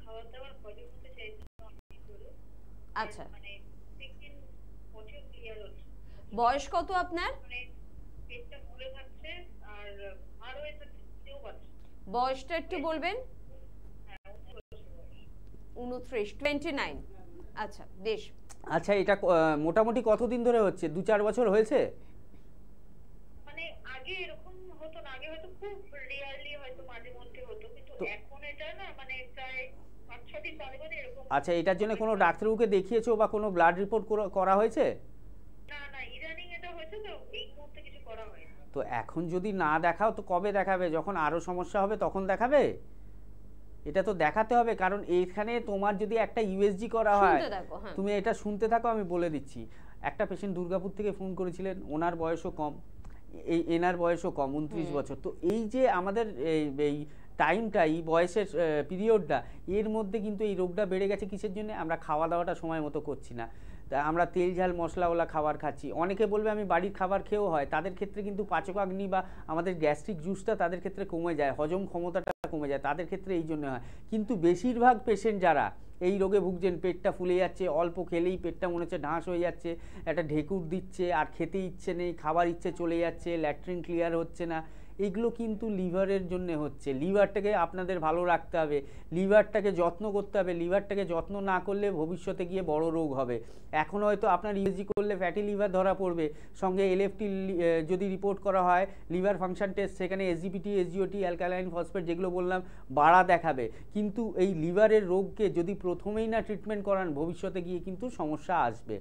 খাবার দাবার হজম হতে চাইছে না অনেক করে। আচ্ছা, মানে সেকেন্ড পটিও ক্লিয়ার হচ্ছে। বয়স কত আপনার? মানে পেটটা ফুলে থাকছে আর ভার হয়ে থাকছে, কেউ পাচ্ছে। বয়সটা একটু বলবেন। হ্যাঁ, 29, 29। আচ্ছা, বেশ। আচ্ছা, এটা মোটামুটি কতদিন ধরে হচ্ছে? 2-4 বছর হয়েছে? মানে আগে এরকম হতো না, আগে হয়তো খুব রিয়ারলি হয়তো মাঝে মধ্যে হতো, কিন্তু এখন এটা না মানে প্রায় 5-6 দিন বাদে বাদে এরকম। আচ্ছা, এটার জন্য কোনো ডাক্তারবাবুকে দেখিয়েছো বা কোনো ব্লাড রিপোর্ট করা হয়েছে? না না, ইদানিং এটা হয়েছে তো এই মুহূর্তে কিছু করা হয়নি। তো এখন যদি না দেখাও তো কবে দেখাবে? যখন আরও সমস্যা হবে তখন দেখাবে? এটা তো দেখাতে হবে, কারণ এইখানে তোমার যদি একটা ইউএসজি করা হয়, তুমি এটা শুনতে থাকো, আমি বলে দিচ্ছি। একটা পেশেন্ট দুর্গাপুর থেকে ফোন করেছিলেন, ওনার বয়সও কম, এনার বয়সও কম, 29 বছর। তো এই যে আমাদের এই টাইমটা, এই বয়সের পিরিয়ডটা, এর মধ্যে কিন্তু এই রোগটা বেড়ে গেছে। কিসের জন্য? আমরা খাওয়া দাওয়াটা সময় মতো করছি না, আমরা তেল ঝাল মশলাওয়ালা খাবার খাচ্ছি। অনেকে বলবে আমি বাড়ির খাবার খেয়েও হয়, তাদের ক্ষেত্রে কিন্তু পাচকাগ্নি বা আমাদের গ্যাস্ট্রিক জুসটা তাদের ক্ষেত্রে কমে যায়, হজম ক্ষমতাটা কমে যায়, তাদের ক্ষেত্রে এই জন্য হয়। কিন্তু বেশিরভাগ পেশেন্ট যারা এই রোগে ভুগছেন, পেটটা ফুলে যাচ্ছে, অল্প খেলেই পেটটা মনে হচ্ছে ঢাঁস হয়ে যাচ্ছে, একটা ঢেকুর দিচ্ছে, আর খেতে ইচ্ছে নেই, খাবার ইচ্ছে চলে যাচ্ছে, ল্যাট্রিন ক্লিয়ার হচ্ছে না, এগুলো কিন্তু লিভারের জন্য হচ্ছে। লিভারটাকে আপনাদের ভালো রাখতে হবে, লিভারটাকে যত্ন করতে হবে। লিভারটাকে যত্ন না করলে ভবিষ্যতে গিয়ে বড় রোগ হবে। এখন হয়তো আপনার ইউএসজি করলে ফ্যাটি লিভার ধরা পড়বে, সঙ্গে এলএফটি যদি রিপোর্ট করা হয়, লিভার ফাংশন টেস্ট, সেখানে এসজিপিটি, এসজিওটি, অ্যালকালাইন ফসফেট যেগুলো বললাম বাড়া দেখাবে। কিন্তু এই লিভারের রোগকে যদি প্রথমেই না ট্রিটমেন্ট করান, ভবিষ্যতে গিয়ে কিন্তু সমস্যা আসবে।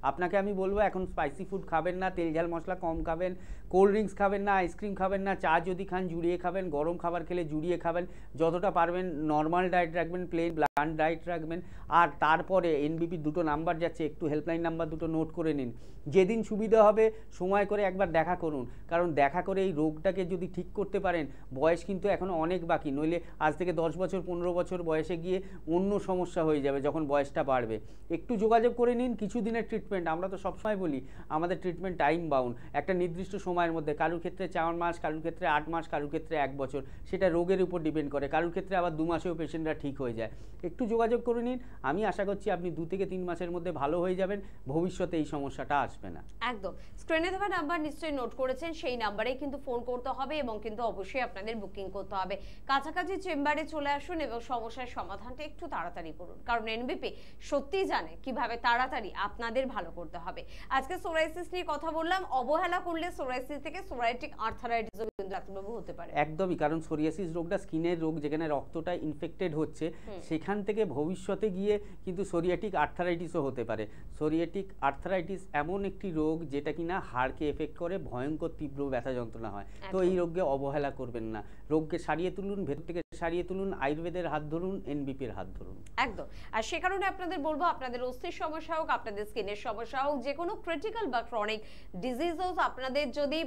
আপনাকে আমি বলবো এখন স্পাইসি ফুড খাবেন না, তেল ঝাল মশলা কম খাবেন, কোল্ড ড্রিঙ্কস খাবেন না, আইসক্রিম খাবেন না, চা যদি খান জুড়িয়ে খাবেন, গরম খাবার খেলে জুড়িয়ে খাবেন, যতটা পারবেন নর্মাল ডায়েট রাখবেন, প্লেন ব্লান্ট ডায়েট রাখবেন। আর তারপরে এনবিপির 2টো নাম্বার যাচ্ছে, একটু হেল্পলাইন নাম্বার 2টো নোট করে নিন। যেদিন সুবিধা হবে সময় করে একবার দেখা করুন, কারণ দেখা করে এই রোগটাকে যদি ঠিক করতে পারেন, বয়স কিন্তু এখনও অনেক বাকি, নইলে আজ থেকে 10 বছর 15 বছর বয়সে গিয়ে অন্য সমস্যা হয়ে যাবে যখন বয়সটা বাড়বে। একটু যোগাযোগ করে নিন, কিছু দিনের ট্রিটমেন্ট। আমরা তো সবসময় বলি আমাদের ট্রিটমেন্ট টাইম বাউন্ড, একটা নির্দিষ্ট সময়ের মধ্যে। কারোর ক্ষেত্রে 4 মাস, কারোর ক্ষেত্রে 8 মাস, কারোর ক্ষেত্রে 1 বছর, সেটা রোগের উপর ডিপেন্ড করে। কারোর ক্ষেত্রে আবার 2 মাসেও পেশেন্টরা ঠিক হয়ে যায়। একটু যোগাযোগ করে নিন, আমি আশা করছি আপনি 2 থেকে 3 মাসের মধ্যে ভালো হয়ে যাবেন, ভবিষ্যতে এই সমস্যাটা আসবে না। একদম। স্ক্রিনে দেওয়া নাম্বার নিশ্চয়ই নোট করেছেন, সেই নাম্বারেই কিন্তু ফোন করতে হবে এবং কিন্তু অবশ্যই আপনাদের বুকিং করতে হবে। কাছাকাছি চেম্বারে চলে আসুন এবং সমস্যার সমাধানটা একটু তাড়াতাড়ি করুন, কারণ এনবিপি সত্যিই জানে কিভাবে তাড়াতাড়ি আপনাদের ভালো করতে হবে। আজকে সোরাইসিস নিয়ে কথা বললাম, অবহেলা করলে সোরাইসিস থেকে সোরাইটিক আর্থারাইটিসও কিন্তু ডাক্তারবাবু হতে পারে। একদমই, কারণ সোরিয়াসিস রোগটা স্কিনের রোগ, যেখানে রক্তটা ইনফেক্টেড হচ্ছে, সেখান থেকে ভবিষ্যতে গিয়ে কিন্তু সোরিয়াটিক আর্থারাইটিসও হতে পারে। সোরিয়াটিক আর্থারাইটিস এমন একটি রোগ যেটা কিনা হাড়কে এফেক্ট করে, ভয়ঙ্কর তীব্র ব্যথা যন্ত্রণা হয়। তো এই রোগকে অবহেলা করবেন না, রোগকে সারিয়ে তুলুন, ভেতর থেকে সারিয়ে তুলুন, আয়ুর্বেদের হাত ধরুন, এনবিপির হাত ধরুন। একদম। আর সে কারণে আপনাদের বলবো, আপনাদের অস্থির সমস্যা হোক, আপনাদের স্কিনের সমস্যা হোক, যে কোনো ক্রিটিক্যাল বা ক্রনিক ডিজিজ হোক, আপনাদের যদি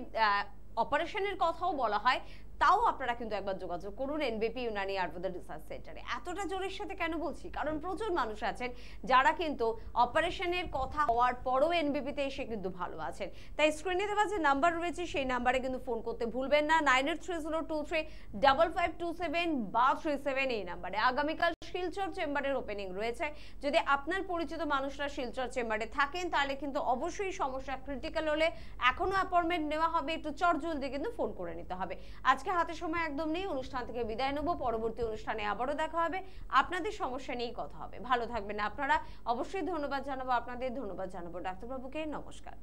অপারেশনের কথাও বলা হয়, তাও আপনারা কিন্তু একবার যোগাযোগ করুন এনবিপি ইউনানি আয়ুর্বেদ রিসার্চ সেন্টারে। এতটা জোরের সাথে কেন বলছি, কারণ প্রচুর মানুষ আছেন যারা কিন্তু অপারেশনের কথা হওয়ার পরও এনবিপিতে এসে কিন্তু ভালো আছেন। তাই স্ক্রিনে দেওয়া যে নাম্বার রয়েছে সেই নাম্বারে কিন্তু ফোন করতে ভুলবেন না, 9830235527 বা 37 এই নাম্বারে। আগামীকাল শিলচর চেম্বারের ওপেনিং রয়েছে। যদি আপনার পরিচিত মানুষরা শিলচর চেম্বারে থাকেন তাহলে কিন্তু অবশ্যই সমস্যা ক্রিটিক্যাল হলে এখনো অ্যাপয়েন্টমেন্ট নেওয়া হবে, একটু চটজলদি কিন্তু ফোন করে নিতে হবে। আজকে হাতে সময় একদম নেই, অনুষ্ঠান থেকে বিদায় নেব। পরবর্তী অনুষ্ঠানে আবারও দেখা হবে, আপনাদের সমস্যা নিয়েই কথা হবে। ভালো থাকবেন আপনারা, অবশ্যই ধন্যবাদ জানাবো আপনাদের, ধন্যবাদ জানাবো ডাক্তারবাবুকে। নমস্কার।